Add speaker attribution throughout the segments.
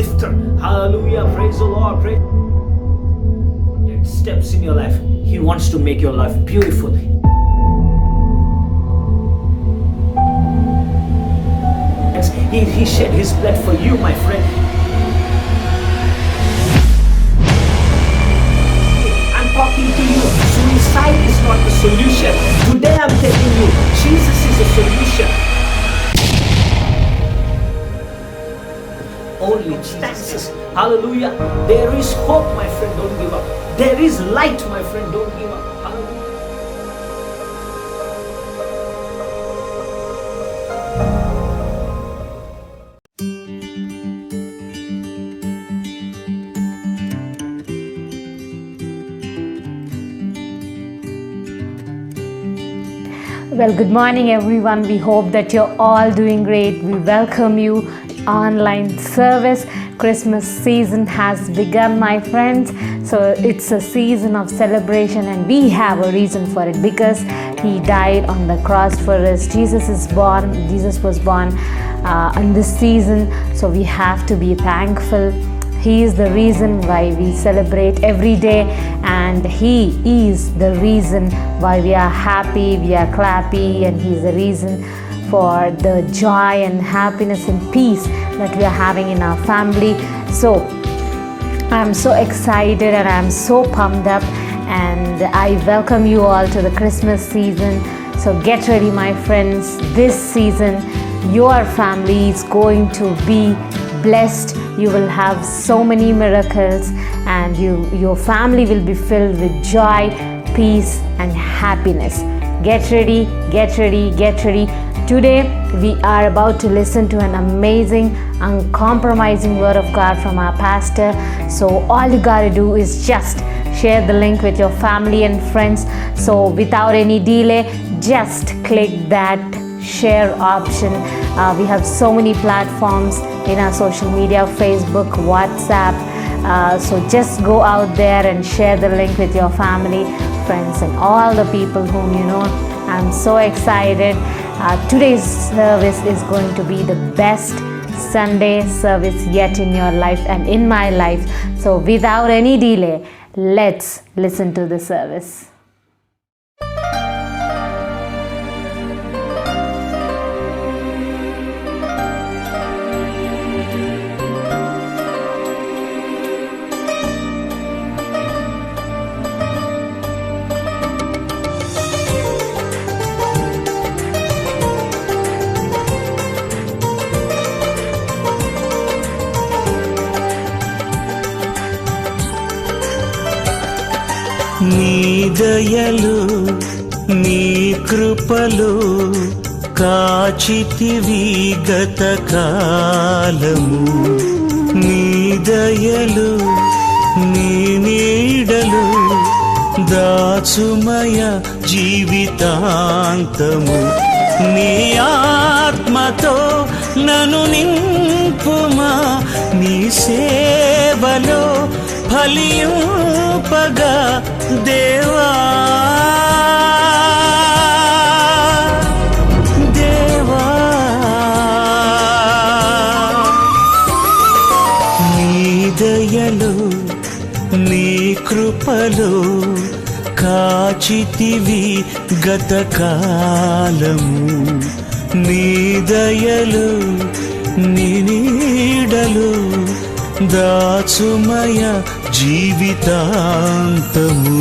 Speaker 1: lifter. Hallelujah. Praise the Lord. Praise. Steps in your life. He wants to make your life beautiful. He shed his blood for you, my friend. I'm talking to you. Suicide is not the solution. Today I'm telling you, Jesus is the solution. Only Jesus. Hallelujah. There is hope, my friend. Don't give up. There is light, my friend. Don't give up. Hallelujah.
Speaker 2: Well, good morning everyone. We hope that you're all doing great. We welcome you online service. Christmas season has begun, my friends. So it's a season of celebration and we have a reason for it because he died on the cross for us. Jesus was born in this season. So we have to be thankful. He is the reason why we celebrate every day, and He is the reason why we are happy, we are clappy, and He is the reason for the joy and happiness and peace that we are having in our family. So I'm so excited and I'm so pumped up, and I welcome you all to the Christmas season. So get ready, my friends. This season your family is going to be blessed. You will have so many miracles, and your family will be filled with joy, peace, and happiness. Get ready, get ready, get ready. Today we are about to listen to an amazing, uncompromising word of God from our pastor. So all you gotta do is just share the link with your family and friends. So without any delay, just click that share option. We have so many platforms in our social media, Facebook, WhatsApp. So just go out there and share the link with your family, friends, and all the people whom you know. I'm so excited. Today's service is going to be the best Sunday service yet in your life and in my life. So without any delay, let's listen to the service.
Speaker 3: నీ దయలు నీ కృపలు కాచితివి గత కాలము. నీ దయలు నీ నీడలు దాచుమయ జీవితాంతము. నీ ఆత్మతో నన్ను నింపుమా, నీ సేవలో ఫలింపగా దేవా. దేవా నీ దయలు నీ కృపలు కాచితివి గత కాలము. నీ దయలు నీ నీడలు దాచుమయ జీవితాంతము.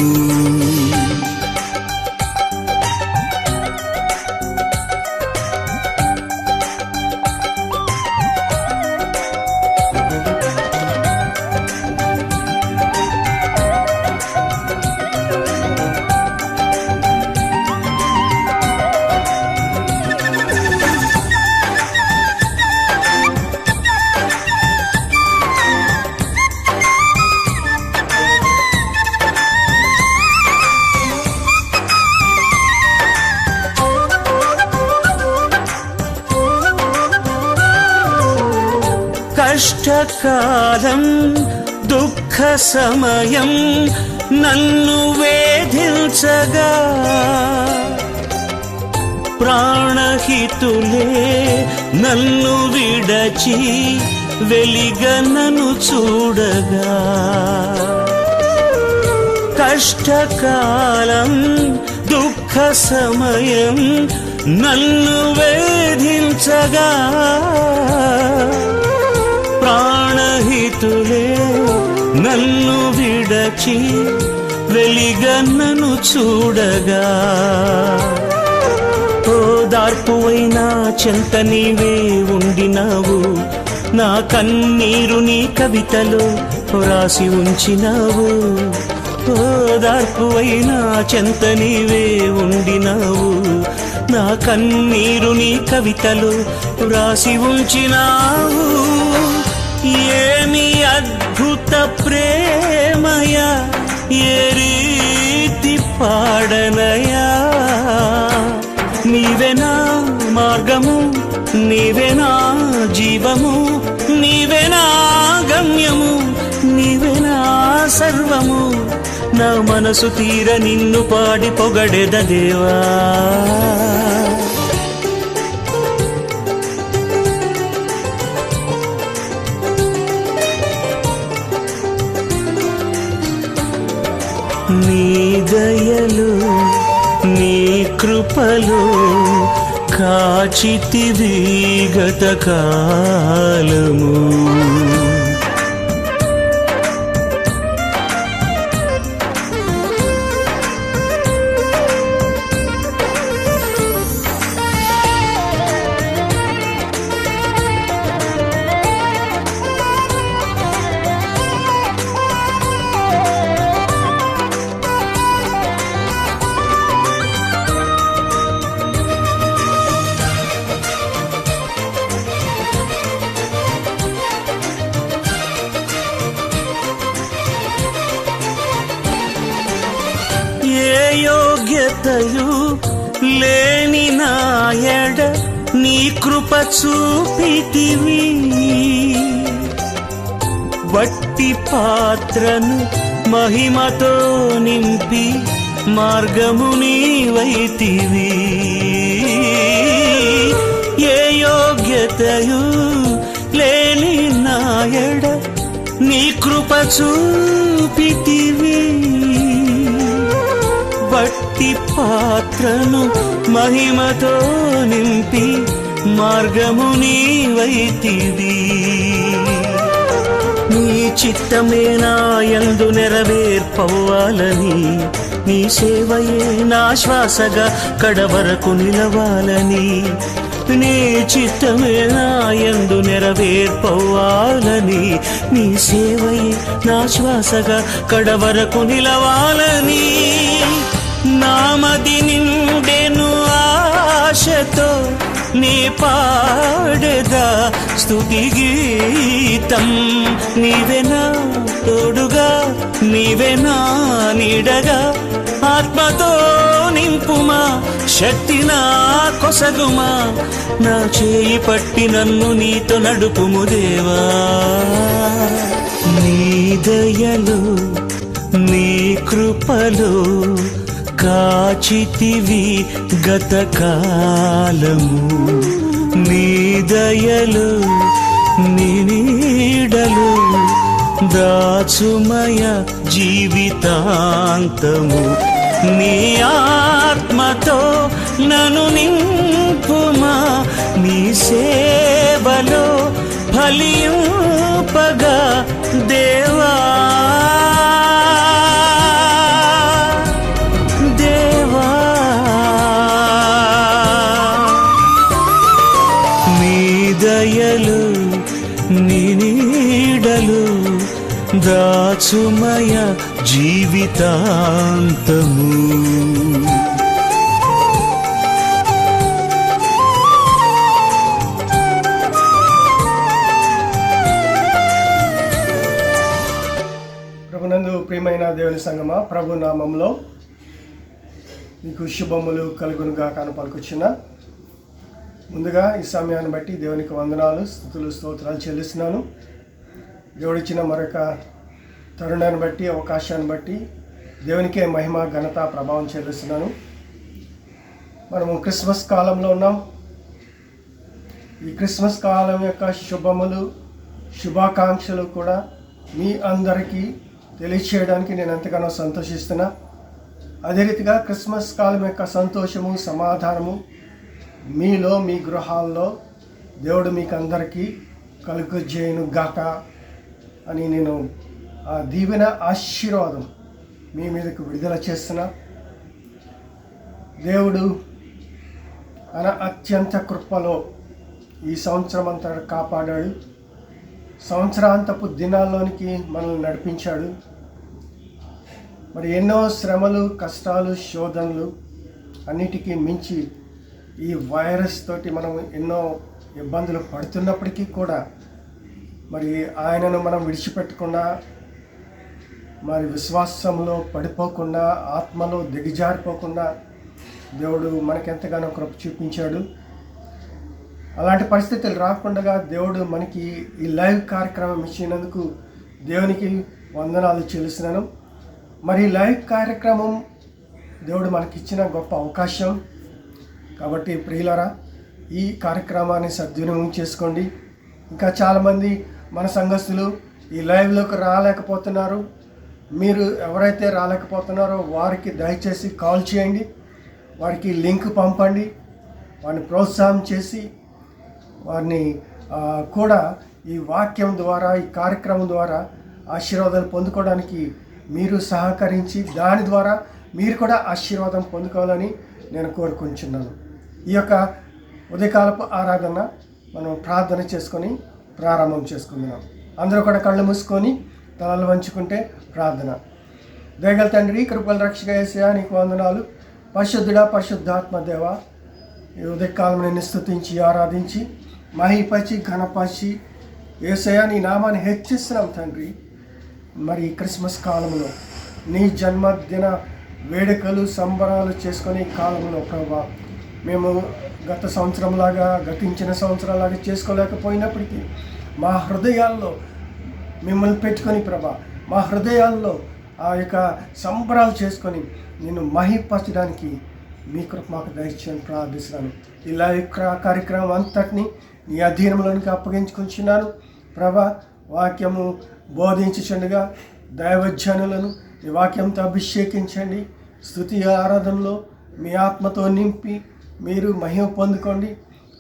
Speaker 3: కష్టకాలం దుఃఖ సమయం నన్ను వేధించగా, ప్రాణహితులే నన్ను విడచి వెలిగనను చూడగా. కష్టకాలం దుఃఖ సమయం నన్ను వేధించగా. ప్రాణహితులే నన్ను విడచి వెలిగనను చూడగా. ఓదార్పువైనా చెంత నీవే ఉండినావు. నా కన్నీరు నీ కవితలో రాసి ఉంచినావు. ఓదార్పువైనా చెంత నీవే ఉండినావు. నా కన్నీరు నీ కవితలో రాసి ఉంచినావు. ఏమి అద్భుత ప్రేమయ, ఏ రీతి పాడనయా. నీవే నా మార్గము, నీవే నా జీవము, నీవే నా గమ్యము, నీవే నా సర్వము. నా మనసు తీర నిన్ను పాడి పొగడెద దేవా. నీ దయలు నీ కృపలు కాచితివి గత కాలము. యోగ్యతయు లేని నాయడ నీ కృప చూపితివి. వట్టి పాత్రను మహిమతో నింపి మార్గము నీవైతివి. ఏ యోగ్యతయు లేని నాయడ నీ కృప చూపితివి. వట్టి పాత్రను మహిమతో నింపి మార్గము నీవైతివి. నీ చిత్తమే నా యందు నెరవేర్పవ్వాలని, నీ సేవయే నా శ్వాసగా కడవరకు నిలవాలని. నీ చిత్తమే నా యందు నెరవేర్పవ్వాలని, నీ సేవయే నా శ్వాసగా కడవరకు నిలవాలని. నామది నిండెను ఆశతో నీ పాడెదా స్తుతి గీతం. నీవెనా తోడుగా, నీవెనా నీడగా, ఆత్మతో నింపుమా, శక్తి నా కొసగుమా. నా చేయి పట్టి నన్ను నీతో నడుపుము దేవా. నీ దయలు నీ కృపలో కాచితివి గత కాలము. నీ దయలు నీ నీడలు దాచుమయ జీవితాంతము. నీ ఆత్మతో నన్ను నింపుమా, నీ సేవలో ఫలింపగా దేవా. దయలు నీ నీడలు దాచుమయ జీవితాంతము.
Speaker 4: ప్రభునందు ప్రియమైన దేవుని సంగమా, ప్రభు నామములో మీకు శుభములు కలుగునుగా కనపలుకుచున్న. ముందుగా ఈ సమయాన్ని బట్టి దేవునికి వందనాలు, స్తుతులు, స్తోత్రాలు చెల్లిస్తున్నాను. దేవుడిచ్చిన మరొక తరుణాన్ని బట్టి, అవకాశాన్ని బట్టి దేవునికే మహిమ, ఘనత, ప్రభావం చెల్లిస్తున్నాను. మనము క్రిస్మస్ కాలంలో ఉన్నాం. ఈ క్రిస్మస్ కాలం యొక్క శుభములు, శుభాకాంక్షలు కూడా మీ అందరికీ తెలియచేయడానికి నేను ఎంతగానో సంతోషిస్తున్నా. అదే రీతిగా క్రిస్మస్ కాలం యొక్క సంతోషము, సమాధానము మీలో, మీ గృహాల్లో దేవుడు మీకు అందరికీ కలుగజేయును గాక అని నేను ఆ దీవెన ఆశీర్వాదం మీ మీదకు విడుదల చేస్తున్నా. దేవుడు ఆయన అత్యంత కృపలో ఈ సంవత్సరం అంతా కాపాడాడు. సంవత్సరాంతపు దినాల్లోనికి మనల్ని నడిపించాడు. మరి ఎన్నో శ్రమలు, కష్టాలు, శోధనలు అన్నిటికీ మించి ఈ వైరస్ తోటి మనం ఎన్నో ఇబ్బందులు పడుతున్నప్పటికీ కూడా మరి ఆయనను మనం విడిచిపెట్టకుండా, మరి విశ్వాసంలో పడిపోకుండా, ఆత్మలో దిగజారిపోకుండా దేవుడు మనకెంతగానో కృప చూపించాడు. అలాంటి పరిస్థితులు రాకుండా దేవుడు మనకి ఈ లైవ్ కార్యక్రమం ఇచ్చినందుకు దేవునికి వందనాలు చెల్లిస్తున్నాను. మరి లైవ్ కార్యక్రమం దేవుడు మనకిచ్చిన గొప్ప అవకాశం కాబట్టి ప్రియులారా, ఈ కార్యక్రమాన్ని సద్వినియోగం చేసుకోండి. ఇంకా చాలామంది మన సంఘస్థులు ఈ లైవ్లోకి రాలేకపోతున్నారు. మీరు ఎవరైతే రాలేకపోతున్నారో వారికి దయచేసి కాల్ చేయండి, వారికి లింక్ పంపండి, వారిని ప్రోత్సాహం చేసి వారిని కూడా ఈ వాక్యం ద్వారా, ఈ కార్యక్రమం ద్వారా ఆశీర్వాదాలు పొందుకోవడానికి మీరు సహకరించి దాని ద్వారా మీరు కూడా ఆశీర్వాదం పొందుకోవాలని నేను కోరుకుంటున్నాను. ఈ యొక్క ఉదయకాలపు ఆరాధన మనం ప్రార్థన చేసుకొని ప్రారంభం చేసుకుందాం. అందరూ కూడా కళ్ళు మూసుకొని తలలు వంచుకుంటే ప్రార్థన. దయగల తండ్రి, కృపల రక్షక యేసయ్యా, నీకు వందనాలు. పరిశుద్ధుడా, పరిశుద్ధాత్మ దేవ, ఈ ఉదయకాలం నేను స్తుతించి ఆరాధించి మహిపచి ఘనపచి యేసయ్యా నీ నామాన్ని హెచ్చిస్తున్నాం తండ్రి. మరి క్రిస్మస్ కాలంలో నీ జన్మదిన వేడుకలు, సంబరాలు చేసుకునే కాలంలో ప్రభా, మేము గత సంవత్సరంలాగా, గతించిన సంవత్సరాలాగా చేసుకోలేకపోయినప్పటికీ మా హృదయాల్లో మిమ్మల్ని పెట్టుకొని ప్రభా, మా హృదయాల్లో ఆ యొక్క సంబరాలు చేసుకొని నిన్ను మహిపరచడానికి మీ కృప మాకు దయచేయని ప్రార్థిస్తున్నాను. ఇలా కార్యక్రమం అంతటిని నీ అధీనంలోనికి అప్పగించుకుంటున్నాను ప్రభా. వాక్యము బోధించుచుండగా దైవజనులను ఈ వాక్యంతో అభిషేకించండి. స్తుతి ఆరాధనలో మీ ఆత్మతో నింపి మీరు మహిమ పొందుకోండి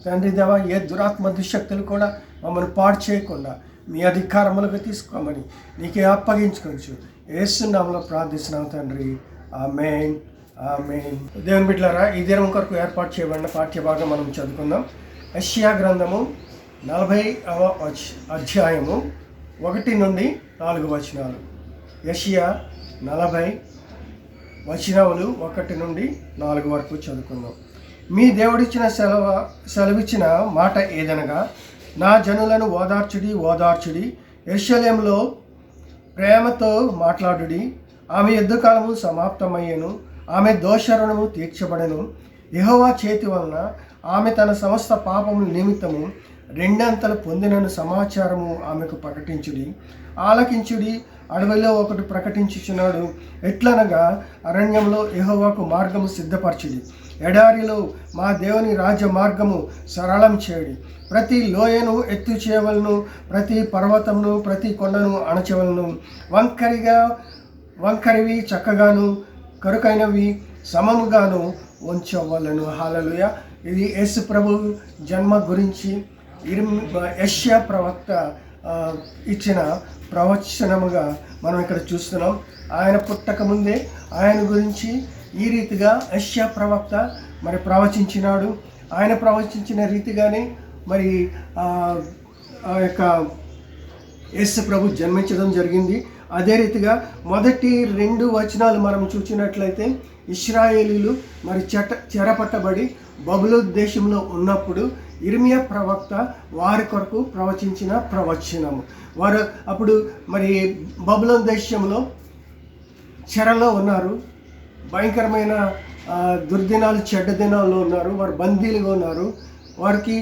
Speaker 4: తండ్రి దేవ. ఏ దురాత్మ దుశక్తులు కూడా మమ్మల్ని పాడు చేయకుండా మీ అధికారములకు తీసుకోమని నీకే అప్పగించుకోవచ్చు. యేసు నామములో ప్రార్థిస్తున్నాం తండ్రి. ఆమేన్, ఆమేన్. దేవుని బిడ్డలారా, ఈ దినం కొరకు ఏర్పాటు చేయబడిన పాఠ్యభాగం మనం చదువుకుందాం. యెషయా గ్రంథము 40వ అధ్యాయము 1 నుండి 4 వచనాలు. యెషయా 40 వచనములు 1 నుండి 4 వరకు చదువుకుందాం. మీ దేవుడిచ్చిన సెలవిచ్చిన మాట ఏదనగా, నా జనులను ఓదార్చుడి, ఓదార్చుడి, యెరూషలేములో ప్రేమతో మాట్లాడుడి. ఆమె యుద్ధకాలము సమాప్తమయ్యను, ఆమె దోషరుణము తీర్చబడెను. యెహోవా చేతి వలన ఆమె తన సమస్త పాపముల నిమిత్తము 2 అంతలు పొందినను సమాచారము ఆమెకు ప్రకటించుడి. ఆలకించుడి, అడవిలో ఒకటి ప్రకటించుచున్నాడు. ఎట్లనగా, అరణ్యంలో యెహోవాకు మార్గము సిద్ధపరచుడి, ఎడారిలో మా దేవుని రాజ్య మార్గము సరళం చేయుడి. ప్రతి లోయను ఎత్తు చేయవలను, ప్రతి పర్వతమును, ప్రతి కొండను అణచవలను. వంకరివి చక్కగాను, కరుకైనవి సమముగాను ఉంచవలను. హల్లెలూయా. ఇది యేసు ప్రభు జన్మ గురించి యెషయా ప్రవక్త ఇచ్చిన ప్రవచనముగా మనం ఇక్కడ చూస్తున్నాం. ఆయన పుట్టక ముందే ఆయన గురించి ఈ రీతిగా యెషయా ప్రవక్త మరి ప్రవచించినాడు. ఆయన ప్రవచించిన రీతిగానే మరి ఆ యొక్క యేసు ప్రభు జన్మించడం జరిగింది. అదే రీతిగా మొదటి 2 వచనాలు మనం చూసినట్లయితే, ఇశ్రాయేలీలు మరి చెరపట్టబడి బబులోను దేశంలో ఉన్నప్పుడు ఇర్మియా ప్రవక్త వారి కొరకు ప్రవచించిన ప్రవచనము. వారు అప్పుడు మరి బబులోను దేశంలో చెరలో ఉన్నారు. భయంకరమైన దుర్దినాలు, చెడ్డ దినాల్లో ఉన్నారు. వారు బందీలుగా ఉన్నారు. వారికి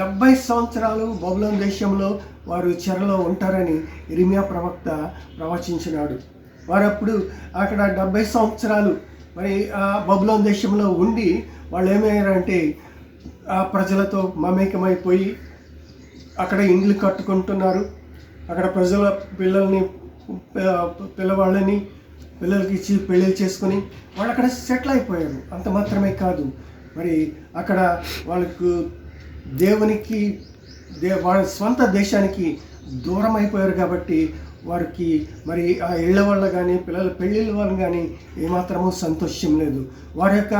Speaker 4: 70 సంవత్సరాలు బబులోను దేశంలో వారు చెరలో ఉంటారని ఇర్మియా ప్రవక్త ప్రవచించినాడు. వారు అప్పుడు అక్కడ 70 సంవత్సరాలు మరి బబులోను దేశంలో ఉండి వాళ్ళు ఏమయ్యారంటే ఆ ప్రజలతో మమేకమైపోయి అక్కడ ఇండ్లు కట్టుకుంటున్నారు. అక్కడ ప్రజల పిల్లవాళ్ళని పిల్లలకి ఇచ్చి పెళ్ళిళ్ళు చేసుకొని వాళ్ళు అక్కడ సెటిల్ అయిపోయారు. అంత మాత్రమే కాదు, మరి అక్కడ వాళ్ళకు దేవునికి వాళ్ళ స్వంత దేశానికి దూరం అయిపోయారు కాబట్టి వారికి మరి ఆ ఇళ్ల వల్ల కానీ పిల్లల పెళ్ళిళ్ళ వల్ల కానీ ఏమాత్రమూ సంతోషం లేదు. వారి యొక్క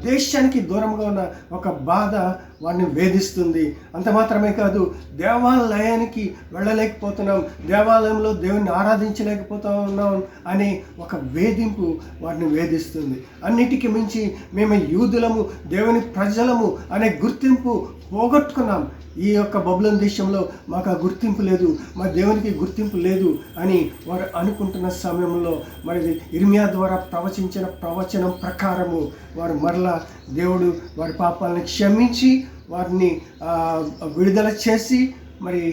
Speaker 4: దేశానికి దూరంగా ఉన్న ఒక బాధ వారిని వేధిస్తుంది. అంత మాత్రమే కాదు, దేవాలయానికి వెళ్ళలేకపోతున్నాం, దేవాలయంలో దేవుని ఆరాధించలేకపోతున్నాం అనే ఒక వేధింపు వారిని వేధిస్తుంది. అన్నిటికీ మించి మేము యూదులము, దేవుని ప్రజలము అనే గుర్తింపు పోగొట్టుకున్నాం. ఈ యొక్క బబులోను దేశంలో మాకు ఆ గుర్తింపు లేదు, మా దేవునికి గుర్తింపు లేదు అని వారు అనుకుంటున్న సమయంలో మరి ఇర్మియా ద్వారా ప్రవచించిన ప్రవచనం ప్రకారము వారు మరలా దేవుడు వారి పాపాలను క్షమించి వారిని విడుదల చేసి మరి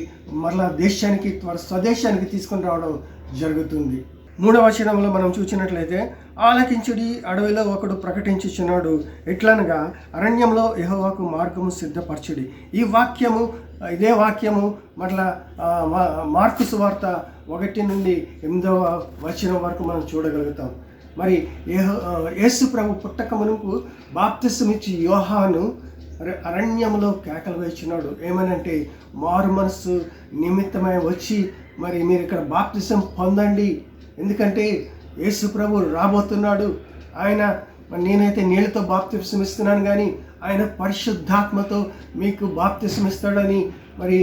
Speaker 4: మరలా దేశానికి వారి స్వదేశానికి తీసుకొని రావడం జరుగుతుంది. 3వ వచనంలో మనం చూసినట్లయితే, ఆలకించుడి, అడవిలో ఒకడు ప్రకటించుచున్నాడు, ఎట్లనగా అరణ్యంలో యెహోవాకు మార్గము సిద్ధపరచుడి. ఇదే వాక్యము మరలా మార్కు సువార్త 1 నుండి 8వ వచనం వరకు మనం చూడగలుగుతాం. మరి యేసు ప్రభు పుట్టక మునుపు బాప్తిసమిచ్చి యోహాను అరణ్యంలో కేకలు వేస్తున్నాడు. ఏమనంటే, మారు మనస్సు నిమిత్తమై వచ్చి మరి మీరు ఇక్కడ బాప్తిసం పొందండి, ఎందుకంటే యేసు ప్రభు రాబోతున్నాడు. ఆయన నేనైతే నీళ్ళతో బాప్తిసం ఇస్తున్నాను కానీ ఆయన పరిశుద్ధాత్మతో మీకు బాప్తిసం ఇస్తాడని మరి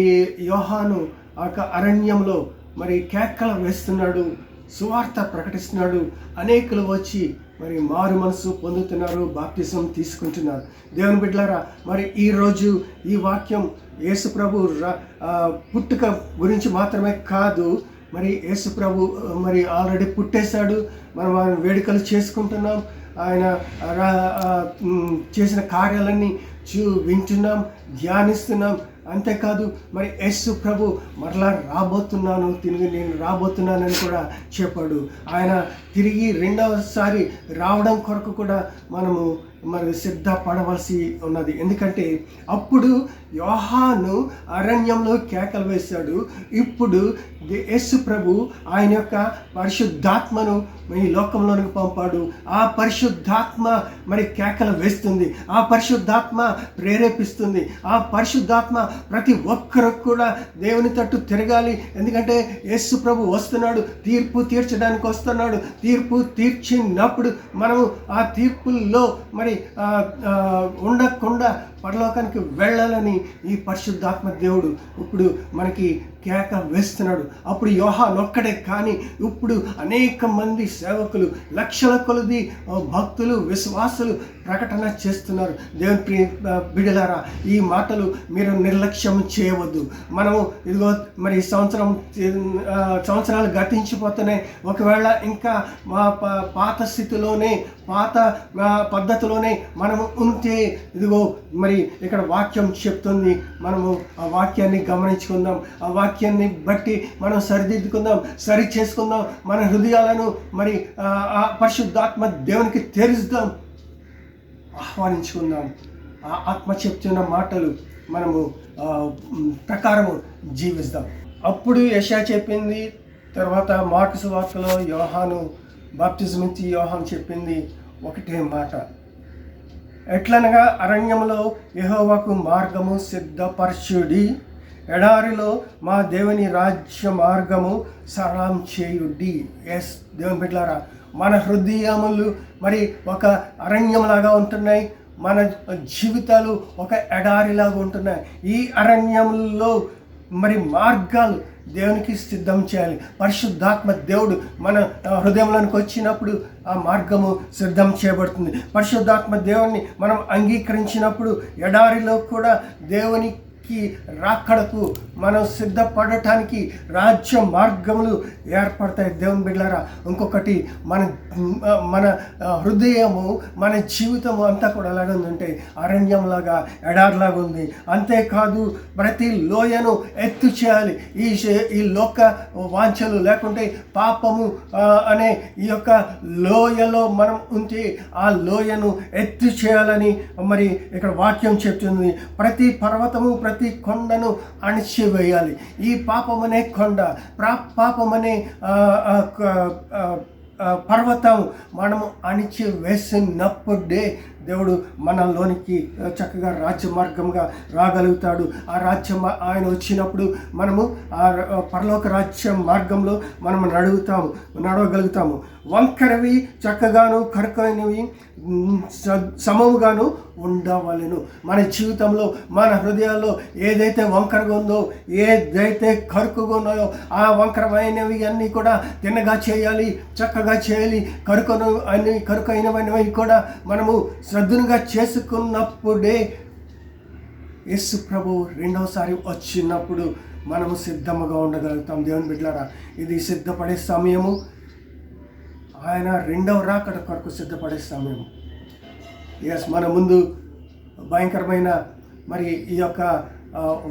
Speaker 4: యోహాను ఆ అరణ్యంలో మరి కేకలు వేస్తున్నాడు, సువార్త ప్రకటిస్తున్నాడు. అనేకులు వచ్చి మరి మారు మనసు పొందుతున్నారు, బాప్తిసం తీసుకుంటున్నారు. దేవుని బిడ్డలారా, మరి ఈరోజు ఈ వాక్యం యేసు ప్రభు పుట్టుక గురించి మాత్రమే కాదు, మరి యేసు ప్రభు మరి ఆల్రెడీ పుట్టేశాడు, మనం ఆయన వేడుకలు చేసుకుంటున్నాం, ఆయన చేసిన కార్యాలన్నీ వింటున్నాం, ధ్యానిస్తున్నాం. అంతేకాదు మరి యేసు ప్రభు మరలా నేను రాబోతున్నానని కూడా చెప్పాడు. ఆయన తిరిగి రెండవసారి రావడం కొరకు కూడా మనము మరి సిద్ధపడవలసి ఉన్నది. ఎందుకంటే అప్పుడు యోహాను అరణ్యంలో కేకలు వేశాడు, ఇప్పుడు యేసు ప్రభు ఆయన యొక్క పరిశుద్ధాత్మను ఈ లోకంలోనికి పంపాడు. ఆ పరిశుద్ధాత్మ మరి కేకలు వేస్తుంది, ఆ పరిశుద్ధాత్మ ప్రేరేపిస్తుంది, ఆ పరిశుద్ధాత్మ ప్రతి ఒక్కరు కూడా దేవుని తట్టు తిరగాలి. ఎందుకంటే యేసు ప్రభు వస్తున్నాడు, తీర్పు తీర్చడానికి వస్తున్నాడు. తీర్పు తీర్చినప్పుడు మనము ఆ తీర్పుల్లో మరి ఉండకుండా పరలోకానికి వెళ్ళాలని ఈ పరిశుద్ధాత్మ దేవుడు ఇప్పుడు మనకి కేక వేస్తున్నాడు. అప్పుడు యోహాను ఒక్కడే కానీ ఇప్పుడు అనేక మంది సేవకులు, లక్షల కొలది భక్తులు, విశ్వాసులు ప్రకటన చేస్తున్నారు. దేవుని బిడ్డలారా, ఈ మాటలు మీరు నిర్లక్ష్యం చేయవద్దు. మనము ఇదిగో మరి సంవత్సరాలు గతించిపోతున్నాయి. ఒకవేళ ఇంకా మా పాత స్థితిలోనే, పాత పద్ధతిలోనే మనము ఉంటే, ఇదిగో మరి ఇక్కడ వాక్యం చెప్తుంది, మనము ఆ వాక్యాన్ని గమనించుకుందాం, ఆ వాక్యాన్ని బట్టి మనం సరిదిద్దుకుందాం, సరి చేసుకుందాం, మన హృదయాలను మరి ఆ పరిశుద్ధాత్మ దేవునికి తెరుద్దాం, ఆహ్వానించుకుందాం. ఆ ఆత్మ చెప్తున్న మాటలు మనము ప్రకారము జీవిస్తాం. అప్పుడు యెషయా చెప్పింది, తర్వాత మార్కు సువార్తలో యోహాను బాప్తిజం ఇచ్చి యోహాను చెప్పింది ఒకటే మాట, ఎట్లనగా అరణ్యంలో యెహోవాకు మార్గము సిద్ధపరచుడి, ఎడారిలో మా దేవుని రాజ్య మార్గము సరళం చేయుడి. ఎస్ దేవుని బిడ్డలారా, మన హృదయములు మరి ఒక అరణ్యంలాగా ఉంటున్నాయి, మన జీవితాలు ఒక ఎడారిలాగా ఉంటున్నాయి. ఈ అరణ్యంలో మరి మార్గాలు దేవునికి సిద్ధం చేయాలి. పరిశుద్ధాత్మ దేవుడు మన హృదయంలోనికి వచ్చినప్పుడు ఆ మార్గము సిద్ధం చేయబడుతుంది. పరిశుద్ధాత్మ దేవుని మనం అంగీకరించినప్పుడు ఎడారిలో కూడా దేవునికి రాకడకు మనం సిద్ధపడటానికి రాజ్య మార్గములు ఏర్పడతాయి. దేవుని బిడ్డలారా, ఇంకొకటి మన హృదయము, మన జీవితము అంతా కూడా ఎలాగ ఉందంటే అరణ్యంలాగా, ఎడారిలాగా ఉంది. అంతేకాదు ప్రతి లోయను ఎత్తు చేయాలి. ఈ లోక వాంఛలు లేకుంటే పాపము అనే ఈ యొక్క లోయలో మనం ఉంటే ఆ లోయను ఎత్తు చేయాలని మరి ఇక్కడ వాక్యం చెప్తుంది. ప్రతి పర్వతము, ప్రతి కొండను అణిచి అణిచివేయాలి. ఈ పాపమనే కొండ, పాపమనే పర్వతం మనము అణిచి వేసినప్పుడే దేవుడు మనలోనికి చక్కగా రాజ్య మార్గంగా రాగలుగుతాడు. ఆ రాజ్యం ఆయన వచ్చినప్పుడు మనము ఆ పరలోక రాజ్య మార్గంలో మనం నడవగలుగుతాము. వంకరవి చక్కగాను కరుకైనవి సమముగాను ఉండవలెను. మన జీవితంలో మన హృదయాల్లో ఏదైతే వంకరగా ఉందో, ఏదైతే కరుకుగా ఉన్నాయో ఆ వంకరమైనవి అన్నీ కూడా తిన్నగా చేయాలి, చక్కగా చేయాలి. కరుకైనవన్నీ కూడా మనము శ్రద్ధగా చేసుకున్నప్పుడే యేసు ప్రభు రెండవసారి వచ్చినప్పుడు మనము సిద్ధముగా ఉండగలుగుతాం. దేవుని బిడ్డలారా, ఇది సిద్ధపడే సమయము. ఆయన రెండవ రాకడ కొరకు సిద్ధపడే సమయం. మన ముందు భయంకరమైన మరి ఈ యొక్క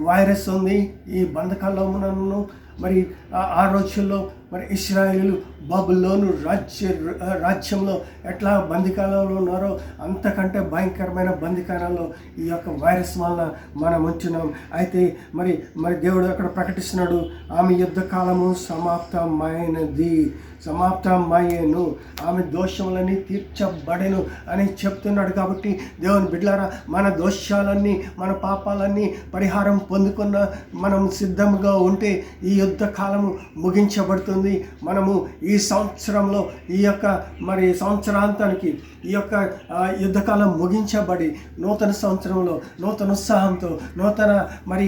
Speaker 4: వైరస్ ఉంది. ఈ బంధకాల్లో మనను మరి ఆ రోజుల్లో మరి ఇశ్రాయేలు బబులోను రాజ్యంలో ఎట్లా బందికాలలో ఉన్నారో అంతకంటే భయంకరమైన బందికాలలో ఈ యొక్క వైరస్ వలన మనం ఉంచున్నాం. అయితే మరి దేవుడు అక్కడ ప్రకటిస్తున్నాడు, ఆమె యుద్ధ కాలము సమాప్తమయ్యేను, ఆమె దోషములన్నీ తీర్చబడెను అని చెప్తున్నాడు. కాబట్టి దేవుని బిడ్డలారా, మన దోషాలన్నీ మన పాపాలన్నీ పరిహారం పొందుకున్న మనం సిద్ధంగా ఉంటే ఈ యుద్ధ కాలము ముగించబడుతుంది. మనము ఈ సంవత్సరంలో ఈ యొక్క మరి సంవత్సరాంతానికి ఈ యొక్క యుద్ధకాలం ముగించబడి నూతన సంవత్సరంలో నూతన ఉత్సాహంతో, నూతన మరి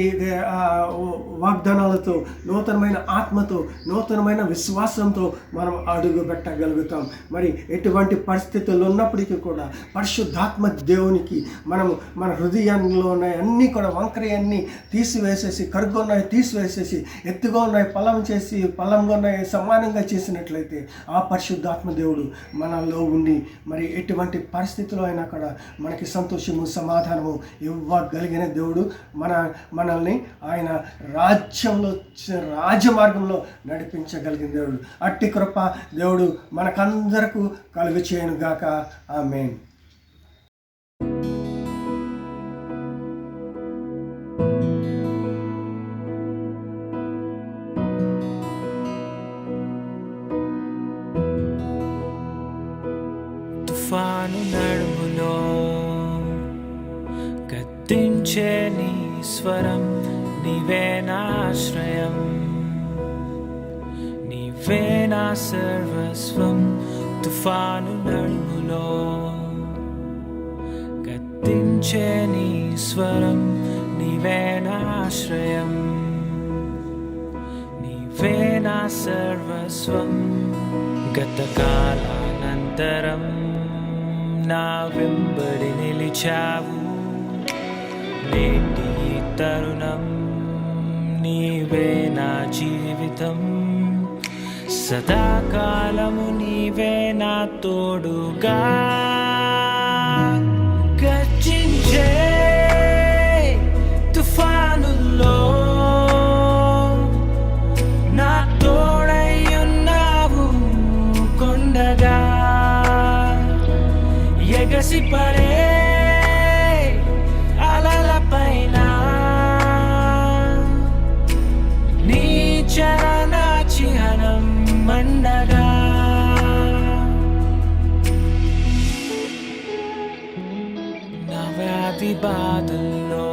Speaker 4: వాగ్దానాలతో, నూతనమైన ఆత్మతో, నూతనమైన విశ్వాసంతో మనం అడుగు పెట్టగలుగుతాం. మరి ఎటువంటి పరిస్థితులు ఉన్నప్పటికీ కూడా పరిశుద్ధాత్మ దేవునికి మనము మన హృదయంలో ఉన్నాయి అన్నీ కూడా వంకరయన్నీ తీసివేసేసి, కరుగ్గా ఉన్నాయి తీసివేసేసి, ఎత్తుగా ఉన్నాయి పల్లంగా ఉన్నాయి సమానంగా చేసినట్లయితే ఆ పరిశుద్ధాత్మ దేవుడు మనలో ఉండి మరి ఎటువంటి పరిస్థితుల్లో అయినా కూడా మనకి సంతోషము సమాధానము ఇవ్వగలిగిన దేవుడు మనల్ని ఆయన రాజమార్గంలో నడిపించగలిగిన దేవుడు. అట్టి కృప దేవుడు మనకందరకు కలుగు చేయను గాక. ఆమేన్.
Speaker 3: తుఫాను నడుములో గద్దించే నీ స్వరం, నీవే నా ఆశ్రయం, నీవే నా సర్వస్వం. తుఫాను నడుములో గద్దించే నీ స్వరం, నీవే నా ఆశ్రయం, నీవే నా సర్వస్వం. గతకాలానంతరం నా వెంబడి నిలిచావు, నేటి తరుణం నీవే నా జీవితం. సదాకాలము నీవే నా తోడుగా, గర్జించే తుఫానుల్లో నా తోడై ఉన్నావు. కొండగా ఎగసిపడే అలలపైన నీ చరణ చిహ్నం మండగా, నా వ్యాధి బాధల్లో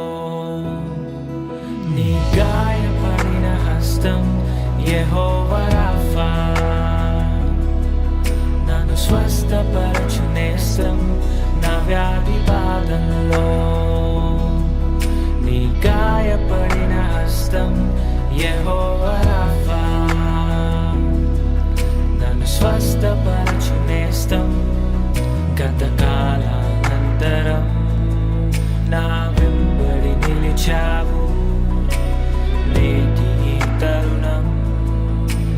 Speaker 3: నీ గాయపడిన హస్తం యెహోవా రాఫా, నన్ను స్వస్థపరచు నేస్తం. నా వ్యాధి బాధల్లో నీ గాయపడిన హస్తం యెహోవా రాఫా, నన్ను స్వస్థపరచు నేస్తం. గతకాలానంతరం నా వెంబడి నిలిచావు, నేటి తరుణం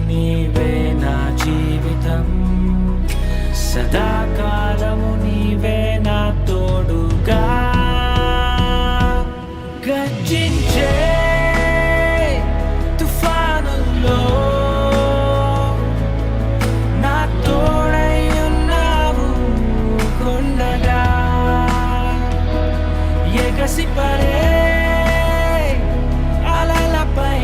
Speaker 3: నీవే నా జీవితం. సదాకాలము నీవే నా తోడుగా, గర్జించే తుఫానుల్లో నా తోడై ఉన్నావు. కొండగా ఎగసిపడే అలలపై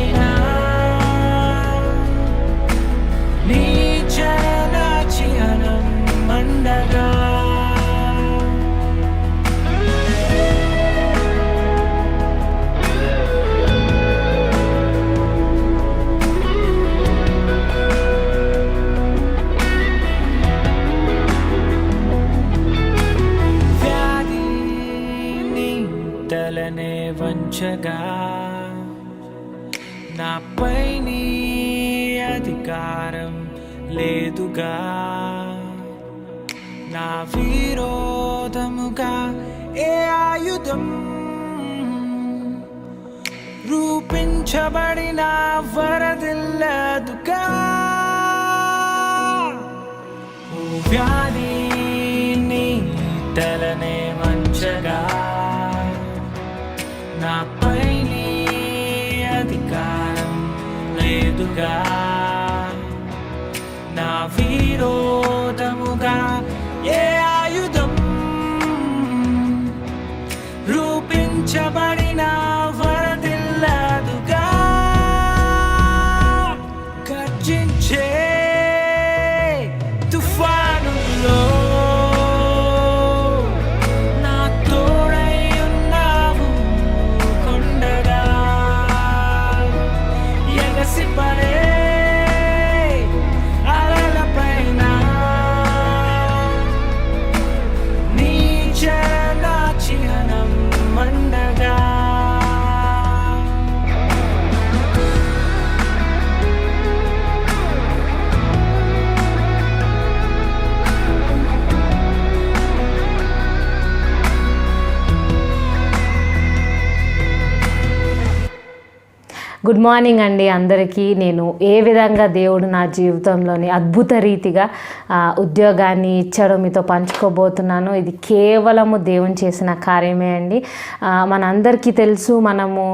Speaker 3: అధికారం లేదుగా నా విరోధముగా ఏ ఆయుధం రూపించబడిన వరదిల్లదుగా ఓ వ్యాధి నీ తలనే మంచగా నాపై నీ అధికారం లేదుగా నా విరోధముగా ఏ ఆయుధం రూపించబడిన వరదిల్లదుగా గర్జించే తుఫానులో నా తోడై ఉన్నావు కొండగా ఎగసిపడే అలలపైన నీ చరణ చిహ్నం మండగా
Speaker 2: గుడ్ మార్నింగ్ అండి అందరికీ. నేను ఏ విధంగా దేవుడు నా జీవితంలోని అద్భుత రీతిగా ఉద్యోగాన్ని ఇచ్చాడో మీతో పంచుకోబోతున్నాను. ఇది కేవలము దేవుని చేసిన కార్యమే అండి. మనందరికీ తెలుసు, మనము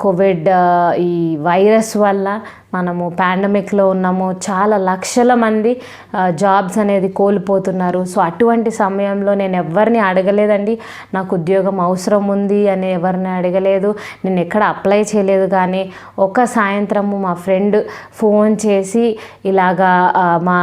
Speaker 2: కోవిడ్ ఈ వైరస్ వల్ల మనము పాండమిక్లో ఉన్నాము. చాలా లక్షల మంది జాబ్స్ అనేది కోల్పోతున్నారు. సో అటువంటి సమయంలో నేను ఎవరిని అడగలేదండి, నాకు ఉద్యోగం అవసరం ఉంది అని ఎవరిని అడగలేదు, నేను ఎక్కడ అప్లై చేయలేదు. కానీ ఒక సాయంత్రము మా ఫ్రెండ్ ఫోన్ చేసి ఇలాగా మా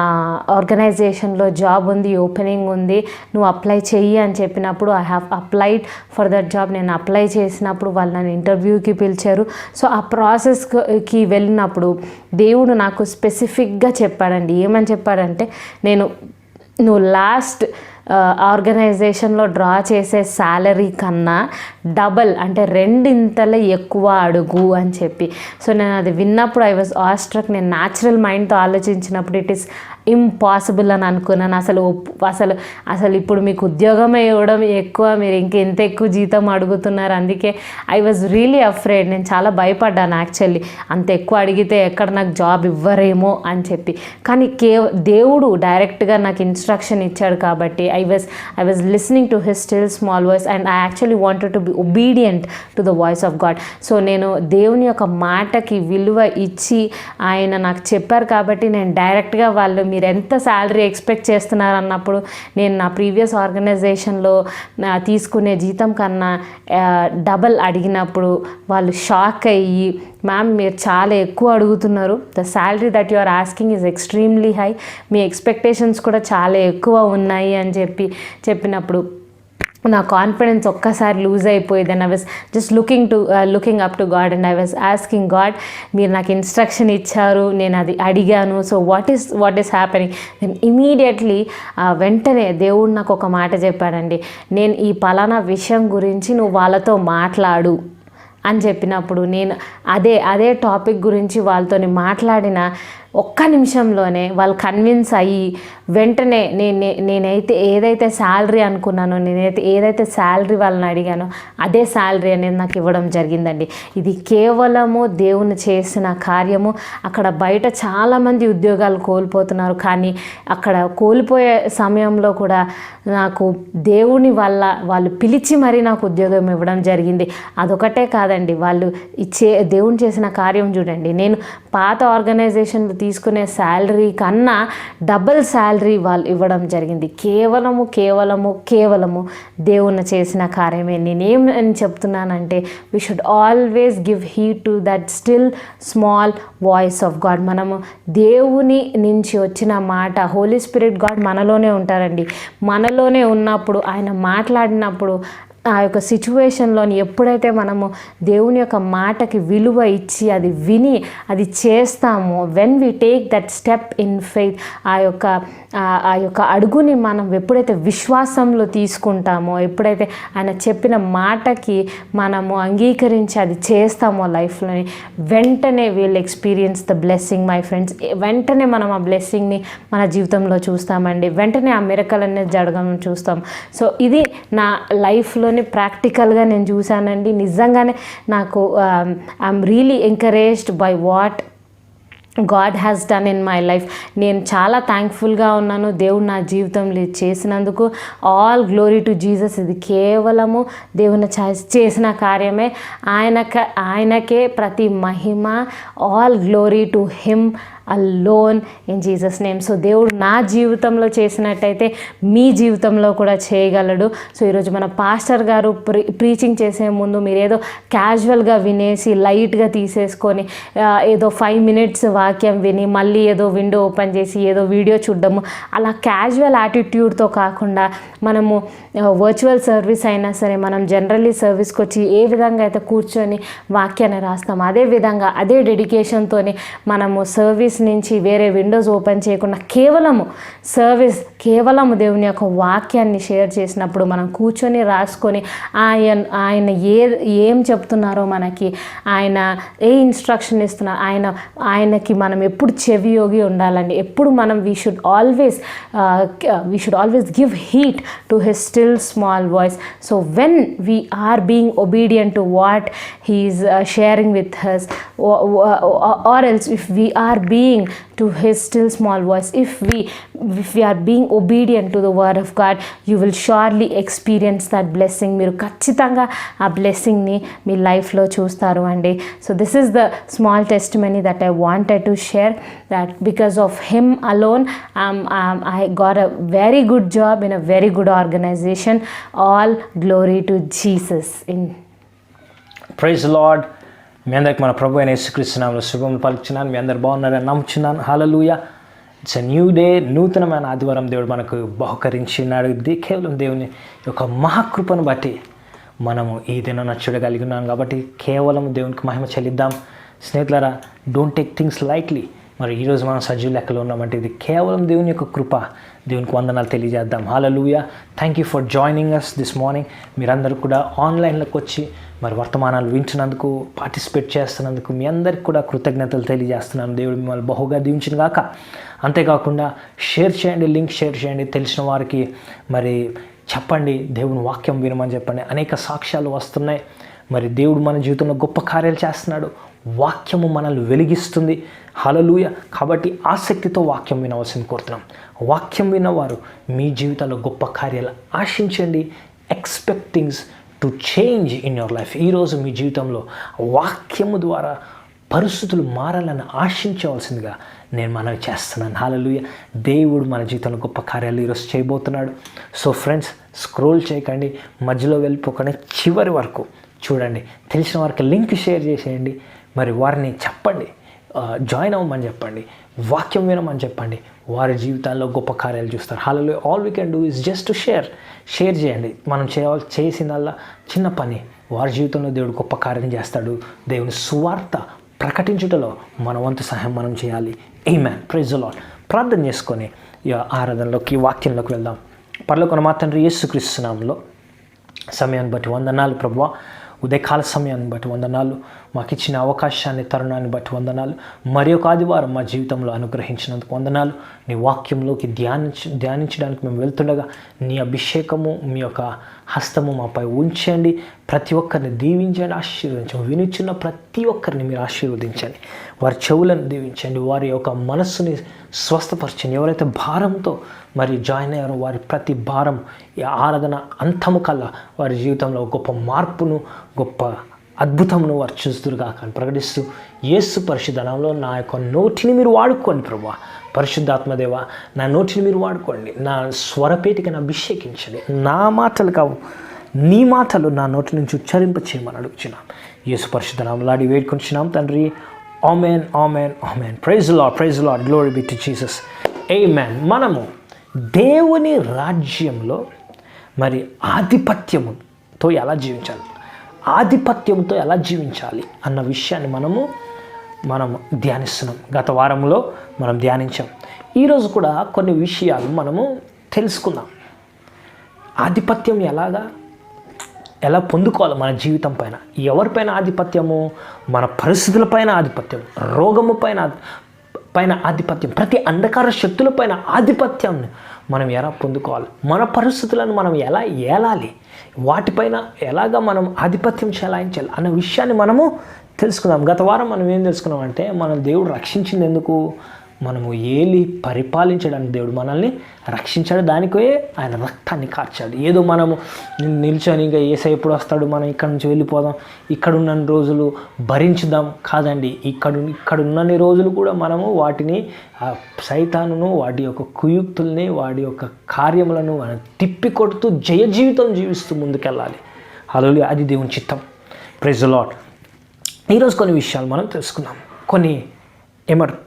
Speaker 2: ఆర్గనైజేషన్లో జాబ్ ఉంది, ఓపెనింగ్ ఉంది, నువ్వు అప్లై చెయ్యి అని చెప్పినప్పుడు I have applied for that job. నేను అప్లై చేసినప్పుడు వాళ్ళు నన్ను ఇంటర్వ్యూకి పిలిచారు. సో ఆ ప్రాసెస్కి వెళ్ళినప్పుడు దేవుడు నాకు స్పెసిఫిక్గా చెప్పాడండి. ఏమని చెప్పాడంటే, నువ్వు లాస్ట్ ఆర్గనైజేషన్లో డ్రా చేసే శాలరీ కన్నా డబల్ అంటే రెండింతల ఎక్కువ అడుగు అని చెప్పి. సో నేను అది విన్నప్పుడు ఐ వాజ్ ఆస్ట్రక్. నేను న్యాచురల్ మైండ్తో ఆలోచించినప్పుడు ఇట్ ఈస్ ఇంపాసిబుల్ అని అనుకున్నాను. అసలు ఇప్పుడు మీకు ఉద్యోగం ఇవ్వడం ఎక్కువ, మీరు ఇంకెంత ఎక్కువ జీతం అడుగుతున్నారు. అందుకే ఐ వాజ్ రియలీ అఫ్రేడ్. నేను చాలా భయపడ్డాను యాక్చువల్లీ, అంత ఎక్కువ అడిగితే ఎక్కడ నాకు జాబ్ ఇవ్వరేమో అని చెప్పి. కానీ దేవుడు డైరెక్ట్గా నాకు ఇన్స్ట్రక్షన్ ఇచ్చాడు కాబట్టి I was listening to his still small voice and I actually wanted to be obedient to the voice of God. So నేను దేవుని యొక్క మాటకి విలువ ఇచ్చి ఆయన నాకు చెప్పారు కాబట్టి నేను డైరెక్ట్గా మీరు ఎంత శాలరీ ఎక్స్పెక్ట్ చేస్తున్నారు అన్నప్పుడు నేను నా ప్రీవియస్ ఆర్గనైజేషన్లో తీసుకునే జీతం కన్నా డబల్ అడిగినప్పుడు వాళ్ళు షాక్ అయ్యి, మ్యామ్ మీరు చాలా ఎక్కువ అడుగుతున్నారు, the salary that you are asking is extremely high, మీ ఎక్స్పెక్టేషన్స్ కూడా చాలా ఎక్కువ ఉన్నాయి అని చెప్పినప్పుడు నా కాన్ఫిడెన్స్ ఒక్కసారి లూజ్ అయిపోయింది. And I was just looking up to God and I was asking God, మీరు నాకు ఇన్స్ట్రక్షన్ ఇచ్చారు, నేను అది అడిగాను, సో వాట్ ఈస్ హ్యాపెనింగ్. నేను ఇమీడియట్లీ వెంటనే దేవుడు నాకు ఒక మాట చెప్పాడండి, నేను ఈ పలానా విషయం గురించి నువ్వు వాళ్ళతో మాట్లాడు అని చెప్పినప్పుడు నేను అదే టాపిక్ గురించి వాళ్ళతో మాట్లాడిన ఒక్క నిమిషంలోనే వాళ్ళు కన్విన్స్ అయ్యి వెంటనే నేనైతే ఏదైతే శాలరీ అనుకున్నానో, నేనైతే ఏదైతే శాలరీ వాళ్ళని అడిగానో అదే శాలరీ అనేది నాకు ఇవ్వడం జరిగిందండి. ఇది కేవలము దేవుని చేసిన కార్యము. అక్కడ బయట చాలామంది ఉద్యోగాలు కోల్పోతున్నారు, కానీ అక్కడ కోల్పోయే సమయంలో కూడా నాకు దేవుని వల్ల వాళ్ళు పిలిచి మరీ నాకు ఉద్యోగం ఇవ్వడం జరిగింది. అదొకటే కాదండి, వాళ్ళు దేవుని చేసిన కార్యం చూడండి. నేను పాత ఆర్గనైజేషన్లో తీసుకునే శాలరీ కన్నా డబుల్ శాలరీ వాళ్ళు ఇవ్వడం జరిగింది. కేవలము దేవుని చేసిన కార్యమే. నేనేం అని చెప్తున్నానంటే, we should always give heed to that still small voice of God. మనము దేవుని నుంచి వచ్చిన మాట, హోలీ స్పిరిట్ గాడ్ మనలోనే ఉంటారండి. మనలోనే ఉన్నప్పుడు ఆయన మాట్లాడినప్పుడు ఆ యొక్క సిచ్యువేషన్లోని ఎప్పుడైతే మనము దేవుని యొక్క మాటకి విలువ ఇచ్చి అది విని అది చేస్తామో, when we take that step in faith, ఆ యొక్క అడుగుని మనం ఎప్పుడైతే విశ్వాసంలో తీసుకుంటామో, ఎప్పుడైతే ఆయన చెప్పిన మాటకి మనము అంగీకరించి అది చేస్తామో లైఫ్లోని, వెంటనే we'll experience the blessing my friends. వెంటనే మనం ఆ బ్లెస్సింగ్ని మన జీవితంలో చూస్తామండి. వెంటనే ఆ మిరకల్ అనేది జరగడం చూస్తాం. సో ఇది నా లైఫ్లో ప్రాక్టికల్గా నేను చూశానండి. నిజంగానే నాకు I'm really encouraged by what God has done in my life. నేను చాలా థ్యాంక్ఫుల్గా ఉన్నాను దేవుడు నా జీవితంలో చేసినందుకు. All glory to Jesus. ఇది కేవలము దేవుని చేసిన కార్యమే. ఆయనకే ప్రతి మహిమ. All glory to him alone in Jesus name. So దేవుడు నా జీవితంలో చేసినట్టయితే మీ జీవితంలో కూడా చేయగలడు. సో ఈరోజు మన పాస్టర్ గారు ప్రీచింగ్ చేసే ముందు మీరు ఏదో క్యాజువల్గా వినేసి లైట్గా తీసేసుకొని ఏదో 5 minutes వాక్యం విని మళ్ళీ ఏదో విండో ఓపెన్ చేసి ఏదో వీడియో చూడడము, అలా క్యాజువల్ యాటిట్యూడ్తో కాకుండా మనము వర్చువల్ సర్వీస్ అయినా సరే మనం జనరల్లీ సర్వీస్కి వచ్చి ఏ విధంగా అయితే కూర్చొని వాక్యాన్ని రాస్తాం, అదే విధంగా అదే డెడికేషన్తో మనము సర్వీస్ నుంచి వేరే విండోస్ ఓపెన్ చేయకుండా కేవలము దేవుని యొక్క వాక్యాన్ని షేర్ చేసినప్పుడు మనం కూర్చొని రాసుకొని ఆయన ఏం చెప్తున్నారో మనకి, ఆయన ఏ ఇన్స్ట్రక్షన్ ఇస్తున్నారు, ఆయనకి మనం ఎప్పుడు చెవియోగి ఉండాలండి. ఎప్పుడు మనం we should always give heed to his still small voice. So when we are being obedient to what he is sharing with us, or else if we are being to his still small voice, if we are being obedient to the word of God, you will surely experience that blessing. మీరు ఖచ్చితంగా ఆ బ్లెస్సింగ్ని మీ లైఫ్లో చూస్తారు అండి. So this is the small testimony that I wanted to share, that because of him alone I got a very good job in a very good organization. All glory to Jesus.
Speaker 1: Praise Lord. మీ అందరికి మన ప్రభు అయిన యేసుక్రీస్తు నామములో శుభములు పలుకుచున్నాను. మీ అందరు బాగున్నారని నమ్ముచున్నాను. Hallelujah. It's a new day. నూతనమైన ఆదివారం దేవుడు మనకు బహుకరించినాడు. ఇది కేవలం దేవుని యొక్క మహాకృపను బట్టి మనము ఈ దినం చూడగలిగి ఉన్నాం. కాబట్టి కేవలం దేవునికి మహిమ చెల్లిద్దాం. స్నేహితులారా, డోంట్ టేక్ థింగ్స్ లైట్లీ. మరి ఈరోజు మనం సజీవ లెక్కలో ఉన్నామంటే ఇది కేవలం దేవుని యొక్క కృప. దేవునికి వందనాలు తెలియజేద్దాం. Hallelujah. Thank you for joining us this morning. మీరందరూ కూడా ఆన్లైన్లోకి వచ్చి మరి వర్తమానాలు వింటున్నందుకు, పార్టిసిపేట్ చేస్తున్నందుకు మీ అందరికి కూడా కృతజ్ఞతలు తెలియజేస్తున్నాను. దేవుడు మిమ్మల్ని బహుగా దీవించిన గాక. అంతేకాకుండా షేర్ చేయండి, లింక్ షేర్ చేయండి, తెలిసిన వారికి మరి చెప్పండి, దేవుని వాక్యం వినమని చెప్పండి. అనేక సాక్ష్యాలు వస్తున్నాయి. మరి దేవుడు మన జీవితంలో గొప్ప కార్యాలు చేస్తున్నాడు. వాక్యము మనల్ని వెలిగిస్తుంది. హల్లెలూయా. కాబట్టి ఆసక్తితో వాక్యం వినవలసింది కోరుతున్నాం. వాక్యం విన్నవారు మీ జీవితంలో గొప్ప కార్యాలు ఆశించండి. Expect things to change in your life. ఈరోజు మీ జీవితంలో వాక్యము ద్వారా పరిస్థితులు మారాలని ఆశించవలసిందిగా నేను మనవి చేస్తున్నాను. హల్లెలూయా. దేవుడు మన జీవితంలో గొప్ప కార్యాలు ఈరోజు చేయబోతున్నాడు. సో ఫ్రెండ్స్, స్క్రోల్ చేయకండి, మధ్యలో వెళ్ళిపోకండి, చివరి వరకు చూడండి. తెలిసిన వారికి లింక్ షేర్ చేసేయండి. మరి వారిని చెప్పండి, జాయిన్ అవ్వమని చెప్పండి, వాక్యం వినమని చెప్పండి. వారి జీవితాల్లో గొప్ప కార్యాలు చూస్తారు. Hallelujah. All we can do is just to share చేయండి. మనం చేసిందల్లా చిన్న పని. వారి జీవితంలో దేవుడు గొప్ప కార్యం చేస్తాడు. దేవుని సువార్త ప్రకటించుటలో మన వంతు సహాయం మనం చేయాలి. ఆమేన్. Praise the Lord. ప్రార్థన చేసుకొని ఈ ఆరాధనలోకి, వాక్యంలోకి వెళ్దాం. పరలోకమున్న మా తండ్రి యేసుక్రీస్తు నామములో సమయాన్ని బట్టి వందనాలు ప్రభువా. ఉదయకాల సమయాన్ని బట్టి వందనాలు. మాకు ఇచ్చిన అవకాశాన్ని, తరుణాన్ని బట్టి వందనాలు. మరి ఒక ఆదివారం మా జీవితంలో అనుగ్రహించినందుకు వందనాలు. నీ వాక్యంలోకి ధ్యానించడానికి మేము వెళ్తుండగా నీ అభిషేకము, మీ యొక్క హస్తము మాపై ఉంచండి. ప్రతి ఒక్కరిని దీవించండి, ఆశీర్వదించండి. వినిచున్న ప్రతి ఒక్కరిని మీరు ఆశీర్వదించండి. వారి చెవులను దీవించండి. వారి యొక్క మనస్సుని స్వస్థపరచండి. ఎవరైతే భారంతో మరి జాయిన్ అయ్యారో వారి ప్రతి భారం ఈ ఆరాధన అంతము కల్లా వారి జీవితంలో గొప్ప మార్పును, గొప్ప అద్భుతమును వారు చూస్తురుగా కానీ ప్రకటిస్తూ యేసు పరిశుద్ధ నామములో నా యొక్క నోటిని మీరు వాడుకోండి ప్రభువా. పరిశుద్ధాత్మదేవ, నా నోటిని మీరు వాడుకోండి. నా స్వరపేటికను అభిషేకించండి. నా మాటలు కావు, నీ మాటలు నా నోటి నుంచి ఉచ్చరింప చేయమని అడుగుచున్నాం. యేసు పరిశుద్ధ నామములో అడిగి వేడుకొంచున్నాం తండ్రి. Amen, amen, amen. Praise the Lord, praise the Lord. Glory be to Jesus. Amen. మనము దేవుని రాజ్యంలో మరి ఆధిపత్యముతో ఆధిపత్యంతో ఎలా జీవించాలి, ఆధిపత్యంతో ఎలా జీవించాలి అన్న విషయాన్ని మనం ధ్యానిస్తున్నాం. గత వారంలో మనం ధ్యానించాం. ఈరోజు కూడా కొన్ని విషయాలు మనము తెలుసుకుందాం. ఆధిపత్యం ఎలా పొందుకోవాలి మన జీవితం పైన. ఎవరిపైన ఆధిపత్యము? మన పరిస్థితులపైన ఆధిపత్యం, రోగము పైన ఆధిపత్యం, ప్రతి అంధకార శక్తులపైన ఆధిపత్యం మనం ఎలా పొందుకోవాలి, మన పరిస్థితులను మనం ఎలా ఏలాలి, వాటిపైన ఎలాగా మనం ఆధిపత్యం చెలాయించాలి అన్న విషయాన్ని మనము తెలుసుకుందాం. గత వారం మనం ఏం తెలుసుకున్నామంటే, మనం దేవుడు రక్షించింది ఎందుకు? మనము ఏలి పరిపాలించడానికి దేవుడు మనల్ని రక్షించాడు. దానికే ఆయన రక్తాన్ని కార్చాడు. ఏదో మనము నిల్చొని ఇంకా ఏసై ఎప్పుడు వస్తాడు, మనం ఇక్కడ నుంచి వెళ్ళిపోదాం, ఇక్కడ ఉన్న రోజులు భరించుదాం కాదండి. ఇక్కడ ఉన్నన్ని రోజులు కూడా మనము వాటిని సైతానును, వాటి యొక్క కుయుక్తుల్ని, వాడి యొక్క కార్యములను మనం తిప్పికొడుతూ జయ జీవితం జీవిస్తూ ముందుకెళ్ళాలి. హల్లెలూయా. అది దేవుని చిత్తం. Praise the Lord. ఈరోజు కొన్ని విషయాలు మనం తెలుసుకుందాం. కొన్ని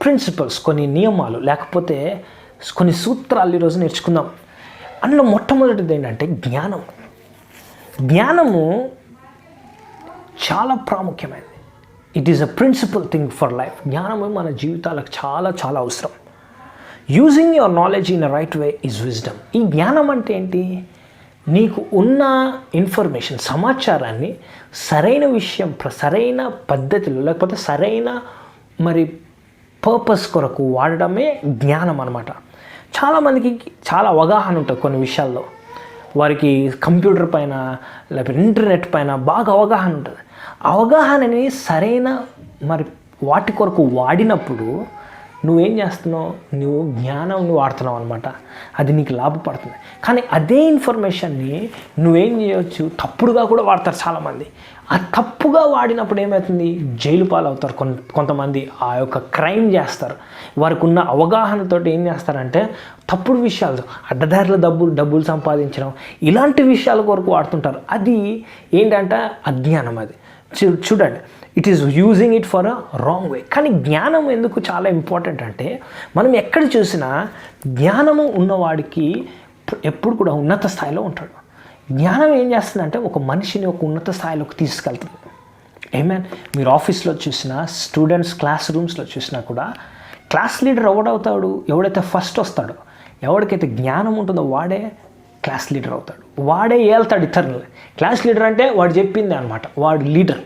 Speaker 1: ప్రిన్సిపల్స్, కొన్ని నియమాలు, లేకపోతే కొన్ని సూత్రాలు ఈరోజు నేర్చుకుందాం. అందులో మొట్టమొదటిది ఏంటంటే జ్ఞానము చాలా ప్రాముఖ్యమైనది. It is a principal thing for life. జ్ఞానము మన జీవితాలకు చాలా చాలా అవసరం. Using your knowledge in a right way is wisdom. ఈ జ్ఞానం అంటే ఏంటి? నీకు ఉన్న ఇన్ఫర్మేషన్, సమాచారాన్ని సరైన విషయం, సరైన పద్ధతిలో, లేకపోతే సరైన పర్పస్ కొరకు వాడడమే జ్ఞానం అన్నమాట. చాలామందికి చాలా అవగాహన ఉంటుంది కొన్ని విషయాల్లో. వారికి కంప్యూటర్ పైన లేకపోతే ఇంటర్నెట్ పైన బాగా అవగాహన ఉంటుంది. అవగాహనని సరైన వాటి కొరకు వాడినప్పుడు నువ్వేం చేస్తున్నావు? నువ్వు జ్ఞానం వాడుతున్నావు అనమాట. అది నీకు లాభపడుతుంది. కానీ అదే ఇన్ఫర్మేషన్ని నువ్వేం చేయవచ్చు? తప్పుడుగా కూడా వాడతారు చాలామంది. ఆ తప్పుగా వాడినప్పుడు ఏమవుతుంది? జైలు పాలవుతారు. కొంతమంది ఆ యొక్క క్రైమ్ చేస్తారు. వారికి ఉన్న అవగాహనతో ఏం చేస్తారంటే తప్పుడు విషయాలు, అడ్డదారిలో డబ్బులు సంపాదించడం, ఇలాంటి విషయాల కొరకు వాడుతుంటారు. అది ఏంటంటే అజ్ఞానం. అది చూడండి, it is using it for a wrong way. కానీ జ్ఞానం ఎందుకు చాలా ఇంపార్టెంట్ అంటే, మనం ఎక్కడ చూసినా జ్ఞానము ఉన్నవాడికి ఎప్పుడు కూడా ఉన్నత స్థాయిలో ఉంటాడు. జ్ఞానం ఏం చేస్తుందంటే ఒక మనిషిని ఒక ఉన్నత స్థాయిలోకి తీసుకెళ్తుంది. మీరు ఆఫీస్లో చూసినా, స్టూడెంట్స్ క్లాస్ రూమ్స్లో చూసినా కూడా క్లాస్ లీడర్ ఎవడవుతాడు? ఎవడైతే ఫస్ట్ వస్తాడో, ఎవరికైతే జ్ఞానం ఉంటుందో వాడే క్లాస్ లీడర్ అవుతాడు. వాడే ఏళ్తాడు ఇతరులు. క్లాస్ లీడర్ అంటే వాడు చెప్పింది అనమాట, వాడు లీడర్.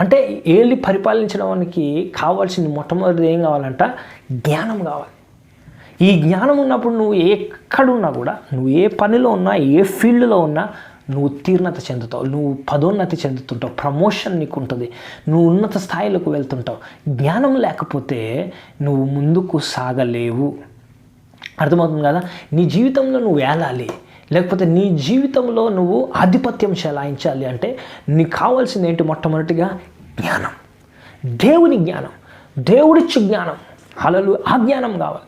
Speaker 1: అంటే ఏళ్ళి పరిపాలించడానికి కావాల్సింది మొట్టమొదటిది ఏం కావాలంట? జ్ఞానం కావాలి. ఈ జ్ఞానం ఉన్నప్పుడు నువ్వు ఎక్కడున్నా కూడా, నువ్వు ఏ పనిలో ఉన్నా, ఏ ఫీల్డ్లో ఉన్నా నువ్వు ఉత్తీర్ణత చెందుతావు, నువ్వు పదోన్నతి చెందుతుంటావు, ప్రమోషన్ నీకు ఉంటుంది, నువ్వు ఉన్నత స్థాయిలోకి వెళ్తుంటావు. జ్ఞానం లేకపోతే నువ్వు ముందుకు సాగలేవు. అర్థమవుతుంది కదా? నీ జీవితంలో నువ్వు ఏలాలి, లేకపోతే నీ జీవితంలో నువ్వు ఆధిపత్యం చెలాయించాలి అంటే నీకు కావాల్సింది ఏంటి? మొట్టమొదటిగా జ్ఞానం, దేవుని జ్ఞానం, దేవుడిచ్చు జ్ఞానం. హల్లెలూయా. ఆ జ్ఞానం కావాలి.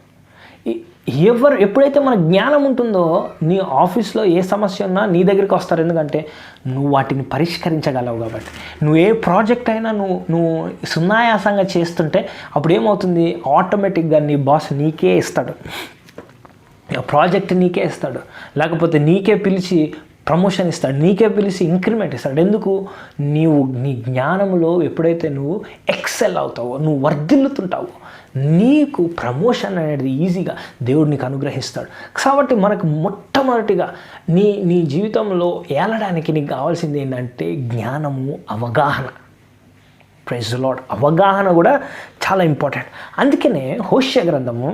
Speaker 1: ఎప్పుడైతే మన జ్ఞానం ఉంటుందో, నీ ఆఫీస్లో ఏ సమస్య ఉన్నా నీ దగ్గరికి వస్తారు. ఎందుకంటే నువ్వు వాటిని పరిష్కరించగలవు కాబట్టి. నువ్వు ఏ ప్రాజెక్ట్ అయినా నువ్వు సునాయాసంగా చేస్తుంటే అప్పుడు ఏమవుతుంది? ఆటోమేటిక్గా నీ బాస్ నీకే ఇస్తాడు, ప్రాజెక్ట్ నీకే ఇస్తాడు, లేకపోతే నీకే పిలిచి ప్రమోషన్ ఇస్తాడు, నీకే పిలిచి ఇంక్రిమెంట్ ఇస్తాడు. ఎందుకు? నీ జ్ఞానంలో ఎప్పుడైతే నువ్వు ఎక్సెల్ అవుతావో, నువ్వు వర్ధిల్లుతుంటావో, నీకు ప్రమోషన్ అనేది ఈజీగా దేవుడు నీకు అనుగ్రహిస్తాడు. కాబట్టి మనకు మొట్టమొదటిగా నీ జీవితంలో ఏలడానికి నీకు కావాల్సింది ఏంటంటే జ్ఞానము, అవగాహన. Praise the Lord. అవగాహన కూడా చాలా ఇంపార్టెంట్. అందుకనే హోషేయ గ్రంథము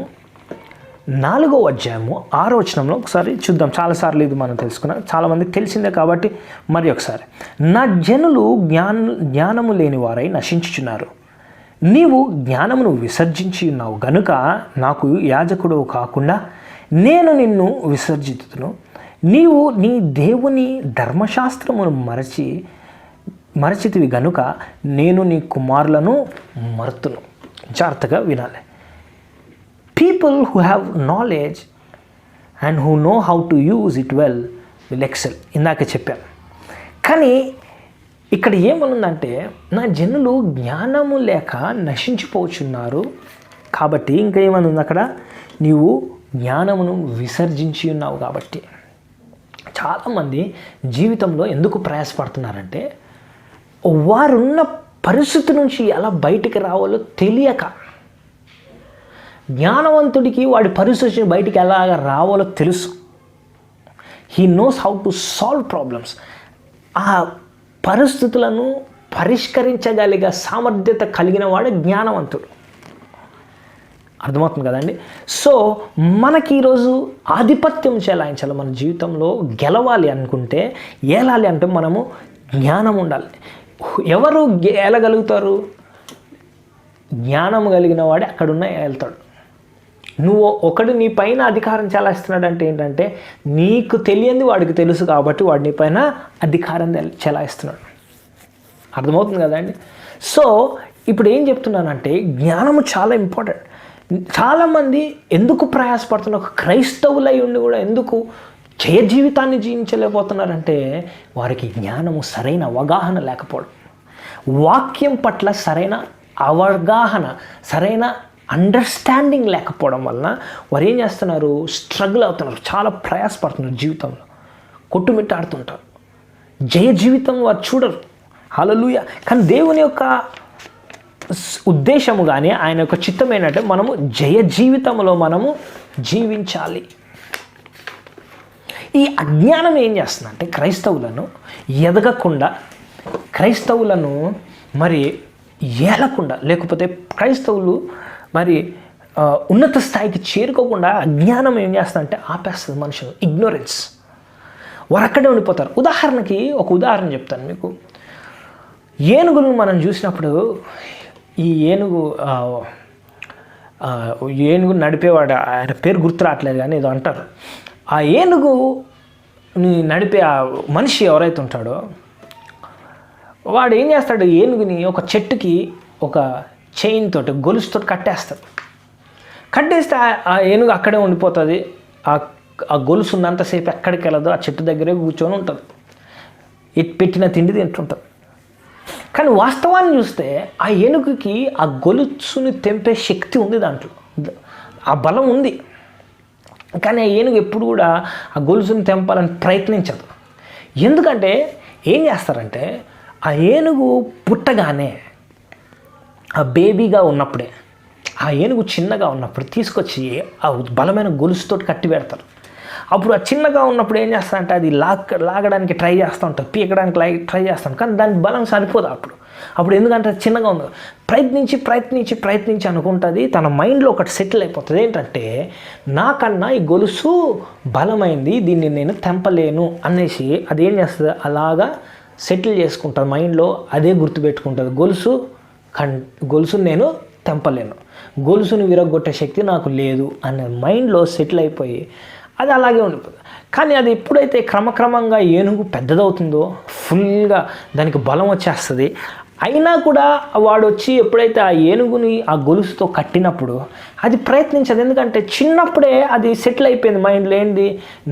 Speaker 1: 4వ అధ్యాయము 6వ వచనంలో ఒకసారి చూద్దాం. చాలాసార్లు ఇది మనం తెలుసుకున్నాం, చాలామందికి తెలిసిందే కాబట్టి మరి ఒకసారి. నా జనులు జ్ఞానము లేని వారై నశించుచున్నారు. నీవు జ్ఞానమును విసర్జించి ఉన్నావు గనుక నాకు యాజకుడు కాకుండా నేను నిన్ను విసర్జితును. నీవు నీ దేవుని ధర్మశాస్త్రమును మరచితివి గనుక నేను నీ కుమారులను మరుతును. జాగ్రత్తగా వినాలి. People who have knowledge and who know how to use it well will excel. ఇందాక చెప్పాను. కానీ ఇక్కడ ఏమనుందంటే, నా జనులు జ్ఞానము లేక నశించిపోచున్నారు. కాబట్టి ఇంకా ఏమనుంది అక్కడ? నీవు జ్ఞానమును విసర్జించి ఉన్నావు కాబట్టి. చాలామంది జీవితంలో ఎందుకు ప్రయాసపడుతున్నారంటే వారున్న పరిస్థితి నుంచి ఎలా బయటికి రావాలో తెలియక. జ్ఞానవంతుడికి వాడి పరిస్థితి బయటికి ఎలాగ రావాలో తెలుసు. He knows how to solve problems. ఆ పరిస్థితులను పరిష్కరించగలిగే సామర్థ్యత కలిగిన వాడు జ్ఞానవంతుడు. అర్థమవుతుంది కదండి. సో మనకి ఈరోజు ఆధిపత్యం చెలాయించాలి. మన జీవితంలో గెలవాలి అనుకుంటే, ఏలాలి అంటే మనము జ్ఞానం ఉండాలి. ఎవరు ఏలగలుగుతారు? జ్ఞానం కలిగిన వాడే అక్కడున్న ఏళ్తాడు. నువ్వు ఒకడు నీ పైన అధికారం చెలాయిస్తున్నాడు అంటే ఏంటంటే నీకు తెలియంది వాడికి తెలుసు కాబట్టి వాడు నీ పైన అధికారం చెలాయిస్తున్నాడు. అర్థమవుతుంది కదండి. సో ఇప్పుడు ఏం చెప్తున్నానంటే జ్ఞానము చాలా ఇంపార్టెంట్. చాలామంది ఎందుకు ప్రయాసపడుతున్నారు? ఒక క్రైస్తవులై ఉండి కూడా ఎందుకు జయ జీవితాన్ని జీవించలేకపోతున్నారంటే వారికి జ్ఞానము సరైన అవగాహన లేకపోవడం, వాక్యం పట్ల సరైన అవగాహన, సరైన అండర్స్టాండింగ్ లేకపోవడం వలన వారు ఏం చేస్తున్నారు? స్ట్రగుల్ అవుతున్నారు, చాలా ప్రయాసపడుతున్నారు, జీవితంలో కొట్టుమిట్టాడుతుంటారు. జయ జీవితం వారు చూడరు. హల్లెలూయా. కానీ దేవుని యొక్క ఉద్దేశము కానీ ఆయన యొక్క చిత్తం ఏంటంటే మనము జయ జీవితంలో మనము జీవించాలి. ఈ అజ్ఞానం ఏం చేస్తుందంటే క్రైస్తవులను ఎదగకుండా, క్రైస్తవులను మరి ఏలకుండా, లేకపోతే క్రైస్తవులు మరి ఉన్నత స్థాయికి చేరుకోకుండా అజ్ఞానం ఏం చేస్తుందంటే ఆపేస్తుంది మనుషులు. ఇగ్నోరెన్స్. వారు అక్కడే ఉండిపోతారు. ఉదాహరణకి ఒక ఉదాహరణ చెప్తాను మీకు. ఏనుగును మనం చూసినప్పుడు ఈ ఏనుగు నడిపేవాడు, ఆయన పేరు గుర్తు రావట్లేదు కానీ ఏదో అంటారు. ఆ ఏనుగుని నడిపే ఆ మనిషి ఎవరైతే ఉంటాడో వాడు ఏం చేస్తాడు? ఏనుగుని ఒక చెట్టుకి ఒక చైన్ తోటి, గొలుసుతో కట్టేస్తాడు. కట్టేస్తే ఆ ఏనుగు అక్కడే ఉండిపోతుంది. ఆ గొలుసు ఉన్నంతసేపు ఎక్కడికి వెళ్ళదు, ఆ చెట్టు దగ్గరే కూర్చొని ఉంటుంది, పెట్టిన తిండి తింటుంటుంది. కానీ వాస్తవాన్ని చూస్తే ఆ ఏనుగుకి ఆ గొలుసుని తెంపే శక్తి ఉంది, దాంట్లో ఆ బలం ఉంది. కానీ ఆ ఏనుగు ఎప్పుడు కూడా ఆ గొలుసుని తెంపాలని ప్రయత్నించదు. ఎందుకంటే ఏం చేస్తారంటే ఆ ఏనుగు పుట్టగానే, ఆ బేబీగా ఉన్నప్పుడే, ఆ ఏనుగు చిన్నగా ఉన్నప్పుడు తీసుకొచ్చి ఆ బలమైన గొలుసుతో కట్టి పెడతారు. అప్పుడు ఆ చిన్నగా ఉన్నప్పుడు ఏం చేస్తారంటే అది లాగడానికి ట్రై చేస్తూ ఉంటారు, పీకడానికి ట్రై చేస్తాం. కానీ దాని బలం సరిపోదు అప్పుడు ఎందుకంటే చిన్నగా ఉంది. ప్రయత్నించి అనుకుంటుంది, తన మైండ్లో ఒకటి సెటిల్ అయిపోతుంది. ఏంటంటే నాకన్నా ఈ గొలుసు బలమైంది, దీన్ని నేను తెంపలేను అనేసి అది ఏం చేస్తుంది? అలాగా సెటిల్ చేసుకుంటుంది మైండ్లో. అదే గుర్తుపెట్టుకుంటుంది, గొలుసుని నేను తెంపలేను, గొలుసుని విరగొట్టే శక్తి నాకు లేదు అనే మైండ్లో సెటిల్ అయిపోయి అది అలాగే ఉండిపోతుంది. కానీ అది ఎప్పుడైతే క్రమక్రమంగా ఏనుగు పెద్దదవుతుందో ఫుల్గా దానికి బలం వచ్చేస్తుంది. అయినా కూడా వాడు వచ్చి ఎప్పుడైతే ఆ ఏనుగుని ఆ గొలుసుతో కట్టినప్పుడు అది ప్రయత్నించదు. ఎందుకంటే చిన్నప్పుడే అది సెటిల్ అయిపోయింది మైండ్లో, ఏంది?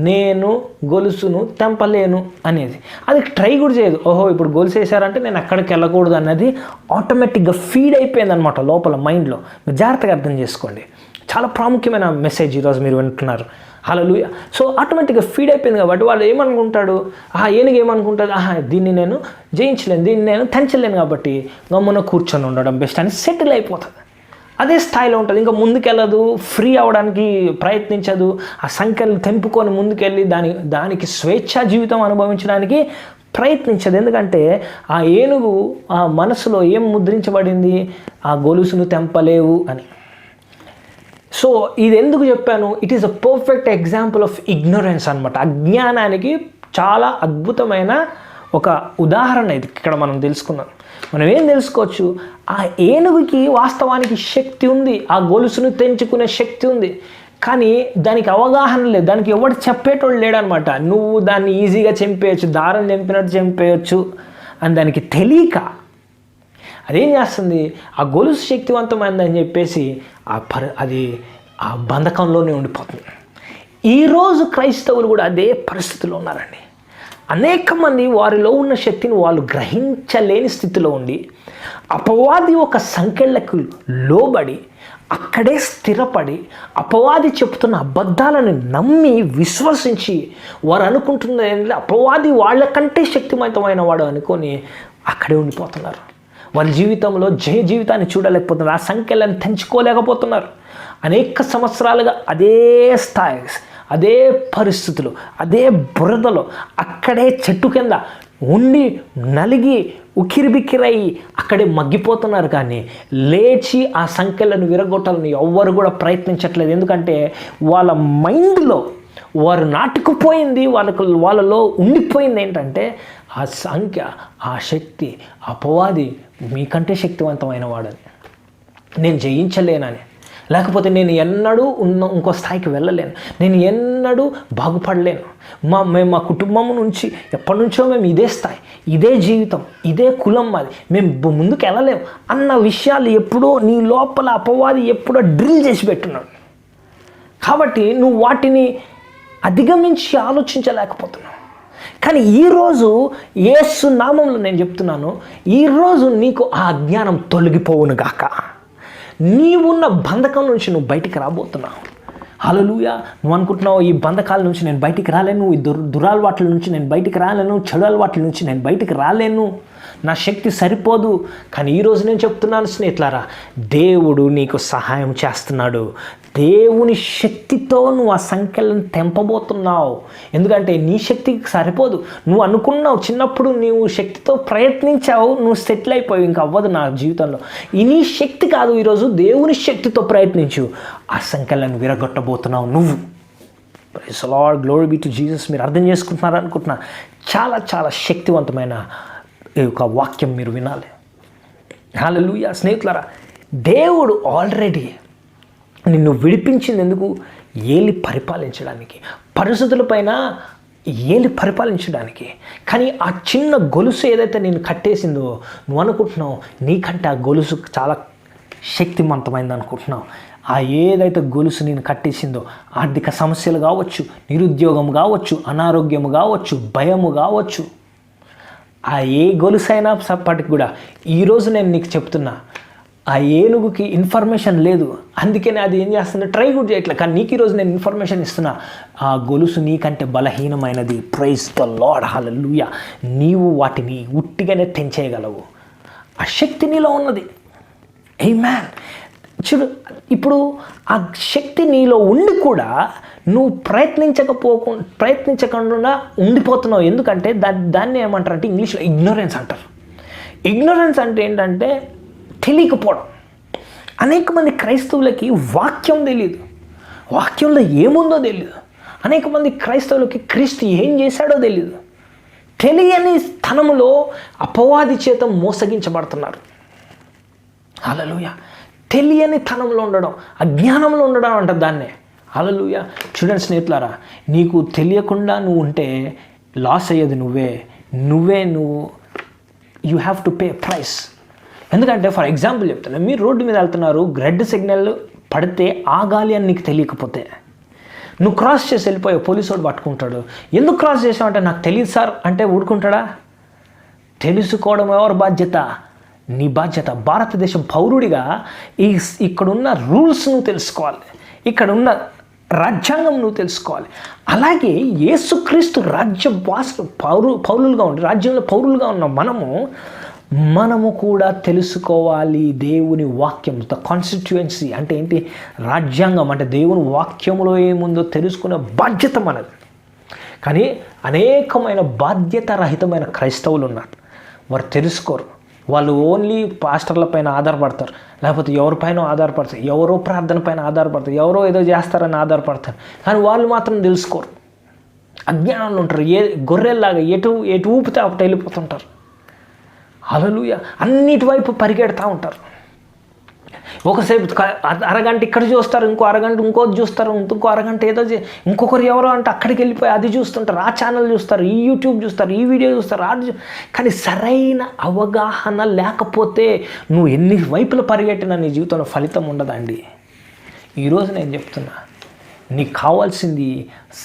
Speaker 1: నేను గొలుసును తెంపలేను అనేది. అది ట్రై కూడా చేయదు. ఓహో ఇప్పుడు గొలుసు వేసారంటే నేను అక్కడికి వెళ్ళకూడదు అన్నది ఆటోమేటిక్గా ఫీడ్ అయిపోయింది అనమాట లోపల మైండ్లో. మీరు జాగ్రత్తగా అర్థం చేసుకోండి. చాలా ప్రాముఖ్యమైన మెసేజ్ ఈరోజు మీరు వింటున్నారు. హల్లెలూయా. సో ఆటోమేటిక్గా ఫీడ్ అయిపోయింది కాబట్టి వాడు ఏమనుకుంటాడు? ఏనుగు ఏమనుకుంటుంది? దీన్ని నేను జయించలేను, దీన్ని నేను తెంచలేను కాబట్టి గమ్మున కూర్చొని ఉండడం బెస్ట్ అని సెటిల్ అయిపోతుంది. అదే స్థాయిలో ఉంటుంది, ఇంకా ముందుకెళ్ళదు, ఫ్రీ అవ్వడానికి ప్రయత్నించదు, ఆ సంఖ్యలు తెంపుకొని ముందుకెళ్ళి దానికి స్వేచ్ఛా జీవితం అనుభవించడానికి ప్రయత్నించదు. ఎందుకంటే ఆ ఏనుగు ఆ మనసులో ఏం ముద్రించబడింది? ఆ గొలుసును తెంపలేవు అని. సో ఇది ఎందుకు చెప్పాను? It is a perfect example of ignorance అనమాట. అజ్ఞానానికి చాలా అద్భుతమైన ఒక ఉదాహరణ ఇది ఇక్కడ మనం తెలుసుకున్నాం. మనం ఏం తెలుసుకోవచ్చు? ఆ ఏనుగుకి వాస్తవానికి శక్తి ఉంది, ఆ గొలుసును తెంచుకునే శక్తి ఉంది. కానీ దానికి అవగాహన లేదు, దానికి ఎవడు చెప్పేటోళ్ళు లేడనమాట. నువ్వు దాన్ని ఈజీగా చంపేయచ్చు, దారం చంపినట్టు చంపేయచ్చు అని దానికి తెలియక అదేం చేస్తుంది? ఆ గొలుసు శక్తివంతమైందని చెప్పేసి అది ఆ బంధకంలోనే ఉండిపోతుంది. ఈరోజు క్రైస్తవులు కూడా అదే పరిస్థితిలో ఉన్నారండి. అనేక మంది వారిలో ఉన్న శక్తిని వాళ్ళు గ్రహించలేని స్థితిలో ఉండి అపవాది ఒక సంకెళ్ళకు లోబడి అక్కడే స్థిరపడి అపవాది చెప్తున్న అబద్ధాలను నమ్మి విశ్వసించి వారు అనుకుంటున్న ఏంటంటే అపవాది వాళ్ళకంటే శక్తివంతమైన వాడు అనుకొని అక్కడే ఉండిపోతున్నారు. వాళ్ళ జీవితంలో జయ జీవితాన్ని చూడలేకపోతున్నారు, ఆ సంఖ్యలను తెంచుకోలేకపోతున్నారు. అనేక సంవత్సరాలుగా అదే స్థాయి, అదే పరిస్థితులు, అదే బురదలో అక్కడే చెట్టు కింద ఉండి నలిగి ఉక్కిరిబిక్కిరై అక్కడే మగ్గిపోతున్నారు. కానీ లేచి ఆ సంఖ్యలను విరగొట్టాలని ఎవ్వరు కూడా ప్రయత్నించట్లేదు. ఎందుకంటే వాళ్ళ మైండ్లో వారు నాటుకుపోయింది, వాళ్ళలో ఉండిపోయింది ఏంటంటే ఆ సంఖ్య, ఆ శక్తి, అపవాది మీకంటే శక్తివంతమైన వాడని, నేను జయించలేనని, లేకపోతే నేను ఎన్నడూ ఇంకో స్థాయికి వెళ్ళలేను, నేను ఎన్నడూ బాగుపడలేను, మేము మా కుటుంబం నుంచి ఎప్పటి నుంచో మేము ఇదే స్థాయి, ఇదే జీవితం, ఇదే కులం మాది, మేము ముందుకు వెళ్ళలేము అన్న విషయాలు ఎప్పుడో నీ లోపల అపవాది ఎప్పుడో డ్రిల్ చేసి పెట్టున్నాడు. కాబట్టి నువ్వు వాటిని అధిగమించి ఆలోచించలేకపోతున్నావు. కానీ ఈరోజు యేసు నామంలో నేను చెప్తున్నాను, ఈరోజు నీకు ఆ అజ్ఞానం తొలగిపోవును గాక. నీవున్న బంధకం నుంచి నువ్వు బయటికి రాబోతున్నావు. హల్లెలూయా. నువ్వు అనుకుంటున్నావు ఈ బంధకాల నుంచి నేను బయటికి రాలేను, ఈ దురలవాట్ల నుంచి నేను బయటికి రాలేను, చెడు అలవాట్ల నుంచి నేను బయటికి రాలేను, నా శక్తి సరిపోదు. కానీ ఈరోజు నేను చెప్తున్నాను స్నేహితులారా, దేవుడు నీకు సహాయం చేస్తున్నాడు. దేవుని శక్తితో నువ్వు ఆ సంఖ్యలను తెంపబోతున్నావు. ఎందుకంటే నీ శక్తికి సరిపోదు. నువ్వు అనుకున్నావు, చిన్నప్పుడు నీవు శక్తితో ప్రయత్నించావు, నువ్వు సెటిల్ అయిపోయావు, ఇంకా అవ్వదు నా జీవితంలో. ఈ నీ శక్తి కాదు, ఈరోజు దేవుని శక్తితో ప్రయత్నించు, ఆ సంఖ్యలను విరగొట్టబోతున్నావు నువ్వు. Praise the Lord, glory be to Jesus. మీరు అర్థం చేసుకుంటున్నారు అనుకుంటున్నా. చాలా చాలా శక్తివంతమైన ఈ యొక్క వాక్యం మీరు వినాలి. హల్లెలూయా. స్నేహితులారా, దేవుడు ఆల్రెడీ నిన్ను విడిపించింది ఎందుకు? ఏలి పరిపాలించడానికి, పరిస్థితులపైన ఏలి పరిపాలించడానికి. కానీ ఆ చిన్న గొలుసు ఏదైతే నేను కట్టేసిందో నువ్వు అనుకుంటున్నావు నీకంటే ఆ గొలుసు చాలా శక్తివంతమైంది అనుకుంటున్నావు. ఆ ఏదైతే గొలుసు నేను కట్టేసిందో, ఆర్థిక సమస్యలు కావచ్చు, నిరుద్యోగం కావచ్చు, అనారోగ్యం కావచ్చు, భయము కావచ్చు, ఆ ఏ గొలుసు అయినా సప్పటికి కూడా ఈరోజు నేను నీకు చెప్తున్నా, ఆ ఏనుగుకి ఇన్ఫర్మేషన్ లేదు, అందుకని అది ఏం చేస్తుంది, ట్రై కూడా చేయట్లేదు. కానీ నీకు ఈరోజు నేను ఇన్ఫర్మేషన్ ఇస్తున్నా, ఆ గొలుసు నీకంటే బలహీనమైనది. ప్రైజ్ ద లార్డ్, హల్లెలూయా. నీవు వాటిని ఉట్టిగానే తెంచేయగలవు. ఆ శక్తి నీలో ఉన్నది. ఆమేన్. చూడు, ఇప్పుడు ఆ శక్తి నీలో ఉండి కూడా నువ్వు ప్రయత్నించకుండా ఉండిపోతున్నావు. ఎందుకంటే దాన్ని ఏమంటారు అంటే ఇంగ్లీష్లో ఇగ్నోరెన్స్ అంటారు. ఇగ్నోరెన్స్ అంటే ఏంటంటే తెలియకపోవడం. అనేక మంది క్రైస్తవులకి వాక్యం తెలియదు, వాక్యంలో ఏముందో తెలియదు. అనేక మంది క్రైస్తవులకి క్రీస్తు ఏం చేశాడో తెలియదు. తెలియని స్థానంలో అపవాది చేత మోసగించబడుతున్నారు. హల్లెలూయా. తెలియని తనంలో ఉండడం, అజ్ఞానంలో ఉండడం అంటారు దాన్నే. హల్లెలూయా. చూడండి స్నేహితులారా, నీకు తెలియకుండా నువ్వు ఉంటే లాస్ అయ్యేది నువ్వే. You have to pay price. ఎందుకంటే ఫర్ ఎగ్జాంపుల్ చెప్తాను, మీరు రోడ్డు మీద వెళ్తున్నారు, రెడ్ సిగ్నల్ పడితే ఆగాలి అని నీకు తెలియకపోతే నువ్వు క్రాస్ చేసి వెళ్ళిపోయావు, పోలీసు వాడు పట్టుకుంటాడు. ఎందుకు క్రాస్ చేసావంటే నాకు తెలియదు సార్ అంటే ఊరుకుంటాడా? తెలుసుకోవడం ఎవరి బాధ్యత? నీ బాధ్యత. భారతదేశం పౌరుడిగా ఇక్కడున్న రూల్స్ నువ్వు తెలుసుకోవాలి, ఇక్కడున్న రాజ్యాంగం నువ్వు తెలుసుకోవాలి. అలాగే యేసుక్రీస్తు పౌరులుగా ఉండి రాజ్యంలో పౌరులుగా ఉన్న మనము కూడా తెలుసుకోవాలి దేవుని వాక్యం. ద కాన్స్టిట్యుయెన్సీ అంటే ఏంటి? రాజ్యాంగం అంటే దేవుని వాక్యంలో ఏముందో తెలుసుకునే బాధ్యత మనది. కానీ అనేకమైన బాధ్యత రహితమైన క్రైస్తవులు ఉన్నారు. వారు తెలుసుకోరు. వాళ్ళు ఓన్లీ పాస్టర్ల పైన ఆధారపడతారు, లేకపోతే ఎవరిపైన ఆధారపడతారు, ఎవరో ప్రార్థన పైన ఆధారపడతారు, ఎవరో ఏదో చేస్తారని ఆధారపడతారు. కానీ వాళ్ళు మాత్రం తెలుసుకోరు. అజ్ఞానంలో ఉంటారు. గొర్రెల్లాగా ఎటు ఊపితే అప్పుడు వెళ్ళిపోతుంటారు. హల్లెలూయా. అన్నిటి వైపు పరిగెడతా ఉంటారు. ఒకసేపు అరగంట ఇక్కడ చూస్తారు, ఇంకో అరగంట ఇంకోటి చూస్తారు, ఇంకో అరగంట ఏదో ఇంకొకరు ఎవరో అంటే అక్కడికి వెళ్ళిపోయి అది చూస్తుంటారు, ఆ ఛానల్ చూస్తారు, ఈ యూట్యూబ్ చూస్తారు, ఈ వీడియో చూస్తారు, కానీ సరైన అవగాహన లేకపోతే నువ్వు ఎన్ని వైపులు పరిగెట్టినా నీ జీవితంలో ఫలితం ఉండదండి. ఈరోజు నేను చెప్తున్నా, నీకు కావాల్సింది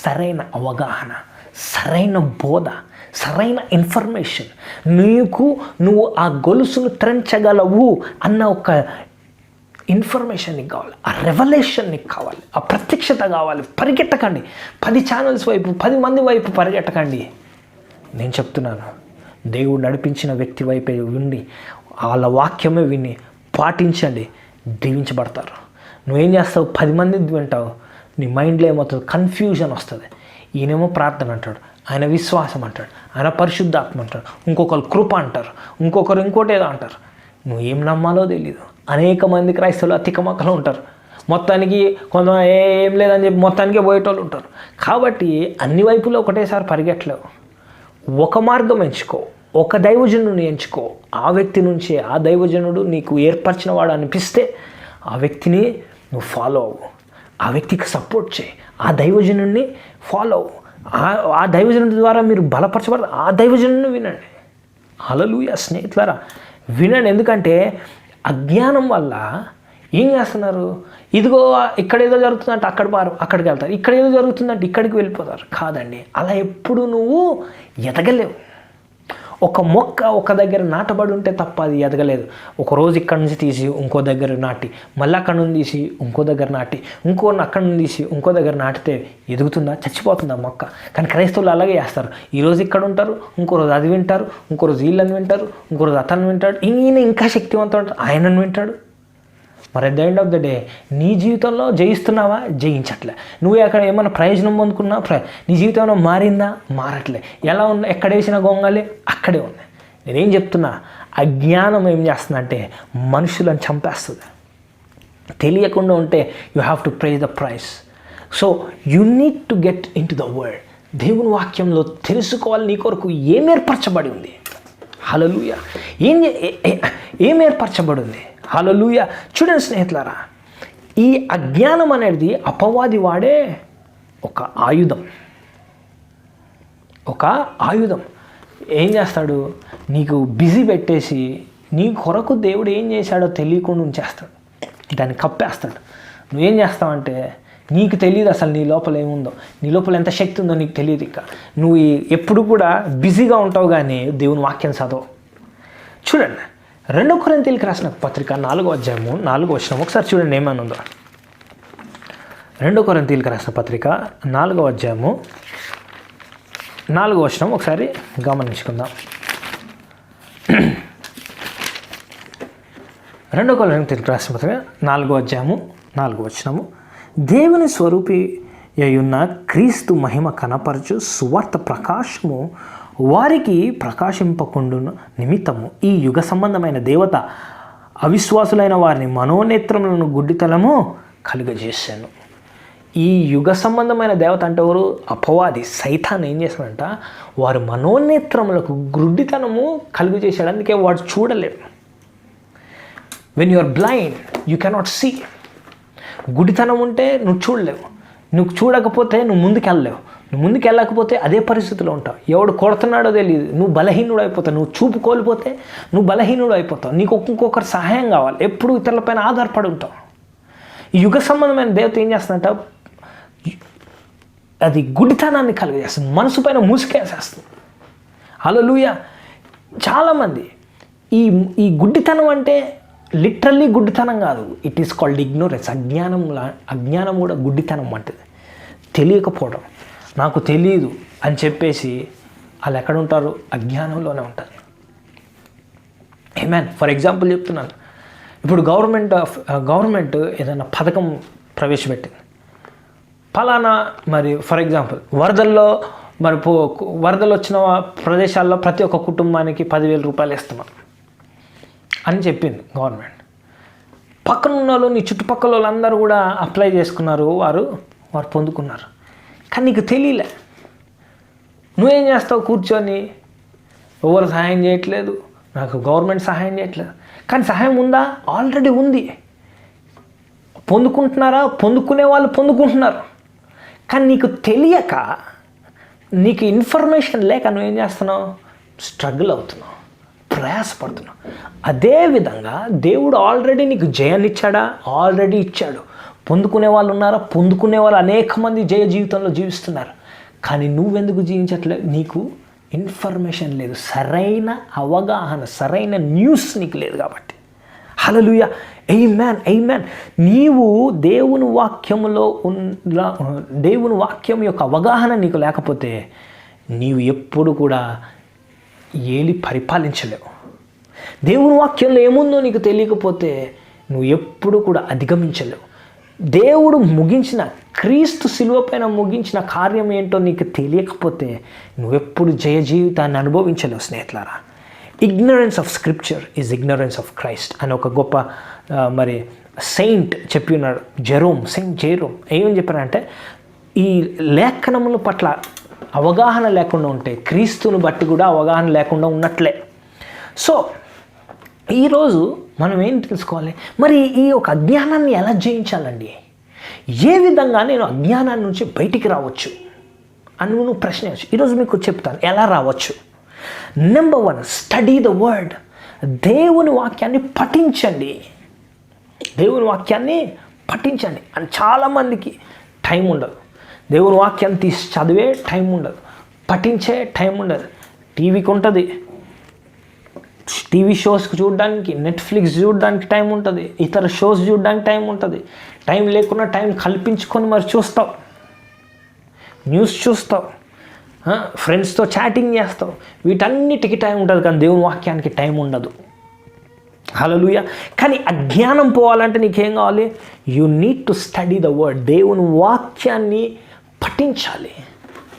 Speaker 1: సరైన అవగాహన, సరైన బోధ, సరైన ఇన్ఫర్మేషన్ నీకు కావాలి, ఆ రెవల్యూషన్ నీకు కావాలి, ఆ ప్రత్యక్షత కావాలి. పరిగెట్టకండి 10 ఛానల్స్ వైపు 10 మంది వైపు పరిగెట్టకండి. నేను చెప్తున్నాను, దేవుడు నడిపించిన వ్యక్తి వైపే ఉండి వాళ్ళ వాక్యమే విని పాటించండి, దీవించబడతారు. నువ్వేం చేస్తావు? 10 మంది వింటావు, నీ మైండ్లో ఏమవుతుంది? కన్ఫ్యూజన్ వస్తుంది. ఈయనేమో ప్రార్థన అంటాడు, ఆయన విశ్వాసం అంటాడు, ఆయన పరిశుద్ధాత్మ అంటాడు, ఇంకొకరు కృప అంటారు, ఇంకొకరు ఇంకోటి ఏదో అంటారు. నువ్వు ఏం నమ్మాలో తెలీదు. అనేక మంది క్రైస్తవులు తికమక్కలు ఉంటారు. మొత్తానికి కొంత ఏం లేదని చెప్పి మొత్తానికే పోయేటోళ్ళు ఉంటారు. కాబట్టి అన్ని వైపులో ఒకటేసారి పరిగెట్టలేవు. ఒక మార్గం ఎంచుకో, ఒక దైవజనుడిని ఎంచుకో. ఆ వ్యక్తి నుంచే ఆ దైవజనుడు నీకు ఏర్పరిచిన వాడు అనిపిస్తే ఆ వ్యక్తిని నువ్వు ఫాలో అవ్వు, ఆ వ్యక్తికి సపోర్ట్ చేయి, ఆ దైవజనుడిని ఫాలో అవ్వు. ఆ దైవజనుడి ద్వారా మీరు బలపరచబడదు. ఆ దైవజనుడిని వినండి. హల్లెలూయా స్నేహితులారా, వినండి. ఎందుకంటే అజ్ఞానం వల్ల ఏం చేస్తున్నారు? ఇదిగో ఇక్కడ ఏదో జరుగుతుందంటే అక్కడికి వెళ్తారు, ఇక్కడ ఏదో జరుగుతుందంటే ఇక్కడికి వెళ్ళిపోతారు. కాదండి, అలా ఎప్పుడు నువ్వు ఎదగలేవు. ఒక మొక్క ఒక దగ్గర నాటబడి ఉంటే తప్ప అది ఎదగలేదు. ఒకరోజు ఇక్కడ నుంచి తీసి ఇంకో దగ్గర నాటి, మళ్ళీ అక్కడ నుంచి తీసి ఇంకో దగ్గర నాటి, అక్కడ నుంచి తీసి ఇంకో దగ్గర నాటితే ఎదుగుతుందా? చచ్చిపోతుందా మొక్క? కానీ క్రైస్తవులు అలాగే చేస్తారు. ఈరోజు ఇక్కడ ఉంటారు, ఇంకో రోజు అది వింటారు, ఇంకో రోజు వీళ్ళని వింటారు, ఇంకో రోజు అతను వింటాడు, ఈయన ఇంకా శక్తివంతం అంటారు, ఆయనను వింటాడు. మరి at the end of the day నీ జీవితంలో జయిస్తున్నావా? జయించట్లే. నువ్వు అక్కడ ఏమైనా ప్రయోజనం పొందుకున్నావా? నీ జీవితం ఏమైనా మారిందా? మారట్లే. ఎలా ఉన్నా ఎక్కడ వేసిన గొంగలి అక్కడే ఉంది. నేనేం చెప్తున్నా, అజ్ఞానం ఏం చేస్తుందంటే మనుషులను చంపేస్తుంది. తెలియకుండా ఉంటే you have to pay the price. So you need to get in to the world. దేవుని వాక్యంలో తెలుసుకోవాలి నీ కొరకు ఏం ఏర్పరచబడి ఉంది. హల్లెలూయా. ఏం ఏర్పరచబడి ఉంది. హల్లెలూయా. చూడండి స్నేహితులారా, ఈ అజ్ఞానం అనేది అపవాది వాడే ఒక ఆయుధం. ఏం చేస్తాడు? నీకు బిజీ పెట్టేసి నీ కొరకు దేవుడు ఏం చేశాడో తెలియకుండా ఉంచేస్తాడు, దాన్ని కప్పేస్తాడు. నువ్వేం చేస్తావంటే నీకు తెలియదు అసలు నీ లోపల ఏముందో, నీ లోపల ఎంత శక్తి ఉందో నీకు తెలియదు. ఇక నువ్వు ఎప్పుడు కూడా బిజీగా ఉంటావు కానీ దేవుని వాక్యం చదవు. చూడండి, 2 కొరింథీయులకు రాసిన పత్రిక 4వ అధ్యాయము 4వ వచనం ఒకసారి చూడండి ఏమని ఉందో. 2 కొరింథీయులకు రాసిన పత్రిక 4వ అధ్యాయము 4వ వచనం ఒకసారి గమనించుకుందాం. 2 కొరింథీయులకు రాసిన పత్రిక 4వ అధ్యాయము 4వ వచనము, దేవుని స్వరూపి అయ్యున్న క్రీస్తు మహిమ కనపరచు సువార్త ప్రకాశము వారికి ప్రకాశింపకుండు నిమిత్తము ఈ యుగ సంబంధమైన దేవత అవిశ్వాసులైన వారిని మనోనేత్రములను గుడ్డితనము కలుగజేశాను. ఈ యుగ సంబంధమైన దేవత అంటే ఎవరు? అపవాది, సైతాన్ ఏం చేశాడంట? వారి మనోనేత్రములకు గుడ్డితనము కలుగజేశాడు. అందుకే వాడు చూడలేడు. When you are blind you cannot see. గుడితనం ఉంటే నువ్వు చూడలేవు. నువ్వు చూడకపోతే నువ్వు ముందుకెళ్ళలేవు. నువ్వు ముందుకు వెళ్ళకపోతే అదే పరిస్థితిలో ఉంటావు. ఎవడు కొడుతున్నాడో తెలియదు, నువ్వు బలహీనుడు అయిపోతావు. నువ్వు చూపు కోల్పోతే నువ్వు బలహీనుడు అయిపోతావు. నీకు ఇంకొకరు సహాయం కావాలి. ఎప్పుడు ఇతరులపైన ఆధారపడి ఉంటావు. ఈ యుగ సంబంధమైన దేవత ఏం చేస్తుందంట? అది గుడితనాన్ని కలుగజేస్తుంది, మనసు పైన ముసుకేసేస్తుంది. హల్లెలూయా. చాలామంది ఈ గుడ్డితనం అంటే లిటరల్లీ గుడ్డితనం కాదు, ఇట్ ఈస్ కాల్డ్ ఇగ్నోరెన్స్. అజ్ఞానం కూడా గుడ్డితనం అంటది. తెలియకపోవడం, నాకు తెలియదు అని చెప్పేసి వాళ్ళు ఎక్కడ ఉంటారు? అజ్ఞానంలోనే ఉంటారు. ఆమేన్. ఫర్ ఎగ్జాంపుల్ చెప్తున్నాను, ఇప్పుడు గవర్నమెంట్ ఏదైనా పథకం ప్రవేశపెట్టింది. ఫలానా మరి ఫర్ ఎగ్జాంపుల్ వరదలు వచ్చిన ప్రదేశాల్లో ప్రతి ఒక్క కుటుంబానికి 10,000 రూపాయలు ఇస్తున్నాం అని చెప్పింది గవర్నమెంట్. పక్కన ఉన్న వాళ్ళు, నీ చుట్టుపక్కల వాళ్ళందరూ కూడా అప్లై చేసుకున్నారు, వారు పొందుకున్నారు. కానీ నీకు తెలియలే. నువ్వేం చేస్తావు? కూర్చొని ఎవరు సహాయం చేయట్లేదు, నాకు గవర్నమెంట్ సహాయం చేయట్లేదు. కానీ సహాయం ఉందా? ఆల్రెడీ ఉంది. పొందుకుంటున్నారా? పొందుకునే వాళ్ళు పొందుకుంటున్నారు. కానీ నీకు తెలియక, నీకు ఇన్ఫర్మేషన్ లేక నువ్వేం చేస్తున్నావు? స్ట్రగుల్ అవుతున్నావు, ప్రయాసపడుతున్నావు. అదేవిధంగా దేవుడు ఆల్రెడీ నీకు జయాన్ని ఇచ్చాడా? ఆల్రెడీ ఇచ్చాడు. పొందుకునే వాళ్ళు ఉన్నారా? పొందుకునే వాళ్ళు అనేక మంది జయ జీవితంలో జీవిస్తున్నారు. కానీ నువ్వెందుకు జీవించట్లేదు? నీకు ఇన్ఫర్మేషన్ లేదు, సరైన అవగాహన, సరైన న్యూస్ నీకు లేదు కాబట్టి. హల్లెలూయా. ఆమేన్, ఆమేన్. నీవు దేవుని వాక్యములో దేవుని వాక్యం యొక్క అవగాహన నీకు లేకపోతే నీవు ఎప్పుడు కూడా ఏలి పరిపాలించలేవు. దేవుని వాక్యంలో ఏముందో నీకు తెలియకపోతే నువ్వు ఎప్పుడు కూడా అధిగమించలేవు. దేవుడు ముగించిన క్రీస్తు శిలువ పైన ముగించిన కార్యం ఏంటో నీకు తెలియకపోతే నువ్వెప్పుడు జయ జీవితాన్ని అనుభవించలేవు స్నేహితులారా. Ignorance of scripture is ignorance of Christ అని ఒక గొప్ప మరి సెయింట్ చెప్పి ఉన్నాడు, సెయింట్ జెరోమ్. ఏమని చెప్పారంటే, ఈ లేఖనముల పట్ల అవగాహన లేకుండా ఉంటే క్రీస్తుని బట్టి కూడా అవగాహన లేకుండా ఉన్నట్లే. సో ఈరోజు మనం ఏం తెలుసుకోవాలి, మరి ఈ యొక్క అజ్ఞానాన్ని ఎలా జయించాలండి? ఏ విధంగా నేను అజ్ఞానాన్ని నుంచి బయటికి రావచ్చు అని నువ్వు ప్రశ్నించు. ఈరోజు మీకు చెప్తాను ఎలా రావచ్చు. Number 1, study the word. దేవుని వాక్యాన్ని పఠించండి. దేవుని వాక్యాన్ని పఠించండి. అని చాలామందికి టైం ఉండదు. దేవుని వాక్యాన్ని తీసి చదివే టైం ఉండదు, పఠించే టైం ఉండదు. టీవీకి ఉంటుంది, టీవీ షోస్కి చూడడానికి, నెట్ఫ్లిక్స్ చూడడానికి టైం ఉంటుంది, ఇతర షోస్ చూడడానికి టైం ఉంటుంది. టైం లేకుండా టైం కల్పించుకొని మరి చూస్తావు, న్యూస్ చూస్తావు, ఫ్రెండ్స్తో చాటింగ్ చేస్తావు. వీటన్నిటికీ టైం ఉంటుంది, కానీ దేవుని వాక్యానికి టైం ఉండదు. హల్లెలూయా. కానీ అజ్ఞానం పోవాలంటే నీకేం కావాలి? You need to study the word. దేవుని వాక్యాన్ని పఠించాలి.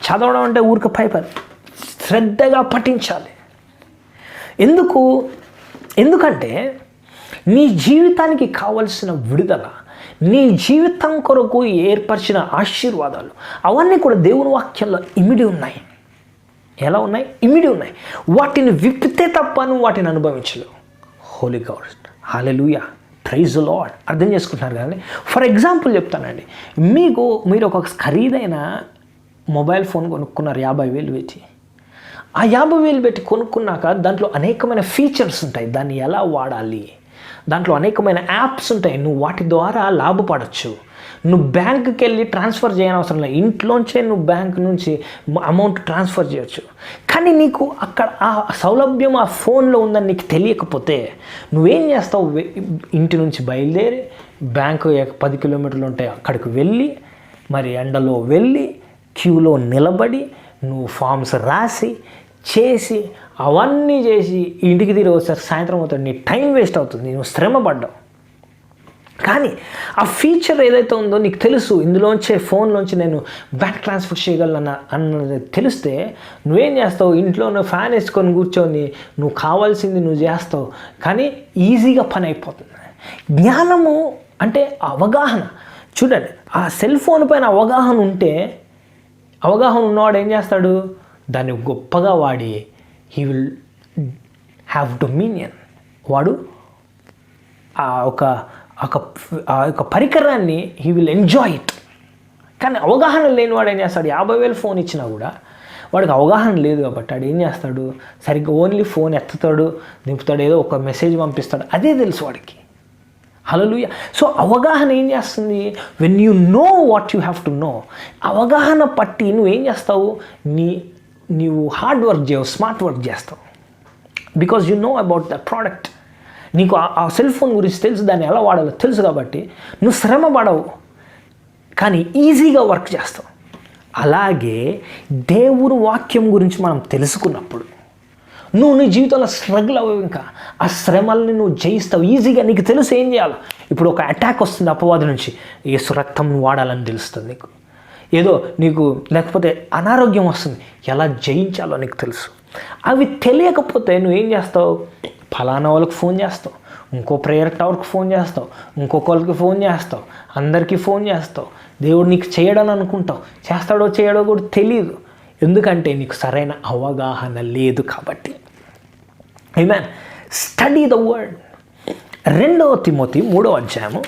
Speaker 1: చదవడం అంటే ఊరిక పైపర్, శ్రద్ధగా పఠించాలి. ఎందుకంటే నీ జీవితానికి కావలసిన విడుదల, నీ జీవితం కొరకు ఏర్పరిచిన ఆశీర్వాదాలు అవన్నీ కూడా దేవుని వాక్యంలో ఇమిడి ఉన్నాయి. ఎలా ఉన్నాయి? ఇమిడి ఉన్నాయి. వాటిని విప్పితే తప్ప నువ్వు వాటిని అనుభవించలేవు. Holy God, hallelujah, praise the Lord. అర్థం చేసుకుంటున్నారు కదండి. ఫర్ ఎగ్జాంపుల్ చెప్తానండి, మీరు ఒక ఖరీదైన మొబైల్ ఫోన్ కొనుక్కున్నారు 50,000 పెట్టి. ఆ 50,000 పెట్టి కొనుక్కున్నాక దాంట్లో అనేకమైన ఫీచర్స్ ఉంటాయి. దాన్ని ఎలా వాడాలి, దాంట్లో అనేకమైన యాప్స్ ఉంటాయి. నువ్వు వాటి ద్వారా లాభపడవచ్చు. నువ్వు బ్యాంకుకి వెళ్ళి ట్రాన్స్ఫర్ చేయని అవసరం లేదు. ఇంట్లోంచే నువ్వు బ్యాంక్ నుంచి అమౌంట్ ట్రాన్స్ఫర్ చేయొచ్చు. కానీ నీకు అక్కడ ఆ సౌలభ్యం ఆ ఫోన్లో ఉందని నీకు తెలియకపోతే నువ్వేం చేస్తావు? ఇంటి నుంచి బయలుదేరి బ్యాంకు 10 కిలోమీటర్లు ఉంటాయి, అక్కడికి వెళ్ళి మరి ఎండలో వెళ్ళి క్యూలో నిలబడి నువ్వు ఫామ్స్ రాసి చేసి అవన్నీ చేసి ఇంటికి తిరిగి వచ్చారు సాయంత్రం అవుతుంది. నీ టైం వేస్ట్ అవుతుంది, నువ్వు శ్రమ పడ్డావు. కానీ ఆ ఫీచర్ ఏదైతే ఉందో నీకు తెలుసు, ఇందులోంచే ఫోన్లోంచి నేను బ్యాంక్ ట్రాన్స్ఫర్ చేయగలను అన్నది తెలిస్తే నువ్వేం చేస్తావు? ఇంట్లో నువ్వు ఫ్యాన్ వేసుకొని కూర్చొని నువ్వు కావాల్సింది నువ్వు చేస్తావు, కానీ ఈజీగా పని అయిపోతుంది. జ్ఞానము అంటే అవగాహన. చూడండి, ఆ సెల్ ఫోన్ పైన అవగాహన ఉన్నవాడు ఏం చేస్తాడు? దాన్ని గొప్పగా వాడి హీ విల్ హ్యావ్ డొమినియన్. వాడు ఆ ఒక పరికరాన్ని హీ విల్ ఎంజాయ్ ఇట్. కానీ అవగాహన లేనివాడు ఏం చేస్తాడు? 50,000 ఫోన్ ఇచ్చినా కూడా వాడికి అవగాహన లేదు కాబట్టి వాడు ఏం చేస్తాడు? సరిగ్గా ఓన్లీ ఫోన్ ఎత్తుతాడు, దింపుతాడు, ఏదో ఒక మెసేజ్ పంపిస్తాడు, అదే తెలుసు వాడికి. హల్లెలూయా. సో అవగాహన ఏం చేస్తుంది? When you know what you have to know, అవగాహన పట్టి నువ్వేం చేస్తావు? నీవు హార్డ్ వర్క్ చేయవు, స్మార్ట్ వర్క్ చేస్తావు. Because you know about the product. నీకు ఆ సెల్ ఫోన్ గురించి తెలుసు, దాన్ని ఎలా వాడాలో తెలుసు కాబట్టి నువ్వు శ్రమ పడవు, కానీ ఈజీగా వర్క్ చేస్తావు. అలాగే దేవుని వాక్యం గురించి మనం తెలుసుకున్నప్పుడు నువ్వు నీ జీవితంలో స్ట్రగుల్ అవ్వవు. ఇంకా ఆ శ్రమల్ని నువ్వు జయిస్తావు ఈజీగా. నీకు తెలుసు ఏం చేయాలో. ఇప్పుడు ఒక అటాక్ వస్తుంది అపవాది నుంచి, యేసు రక్తం వాడాలని తెలుస్తుంది నీకు. ఏదో నీకు లేకపోతే అనారోగ్యం వస్తుంది, ఎలా జయించాలో నీకు తెలుసు. అవి తెలియకపోతే నువ్వేం చేస్తావు? ఫలానా వాళ్ళకి ఫోన్ చేస్తావు, ఇంకో ప్రేయర్ టవర్కి ఫోన్ చేస్తావు, ఇంకొకరికి ఫోన్ చేస్తావు, అందరికీ ఫోన్ చేస్తావు. దేవుడు నీకు చేయడని అనుకుంటావు, చేస్తాడో చేయడో కూడా తెలియదు. ఎందుకంటే నీకు సరైన అవగాహన లేదు కాబట్టి. Amen. Study the word. 2 Timothy 3వ అధ్యాయము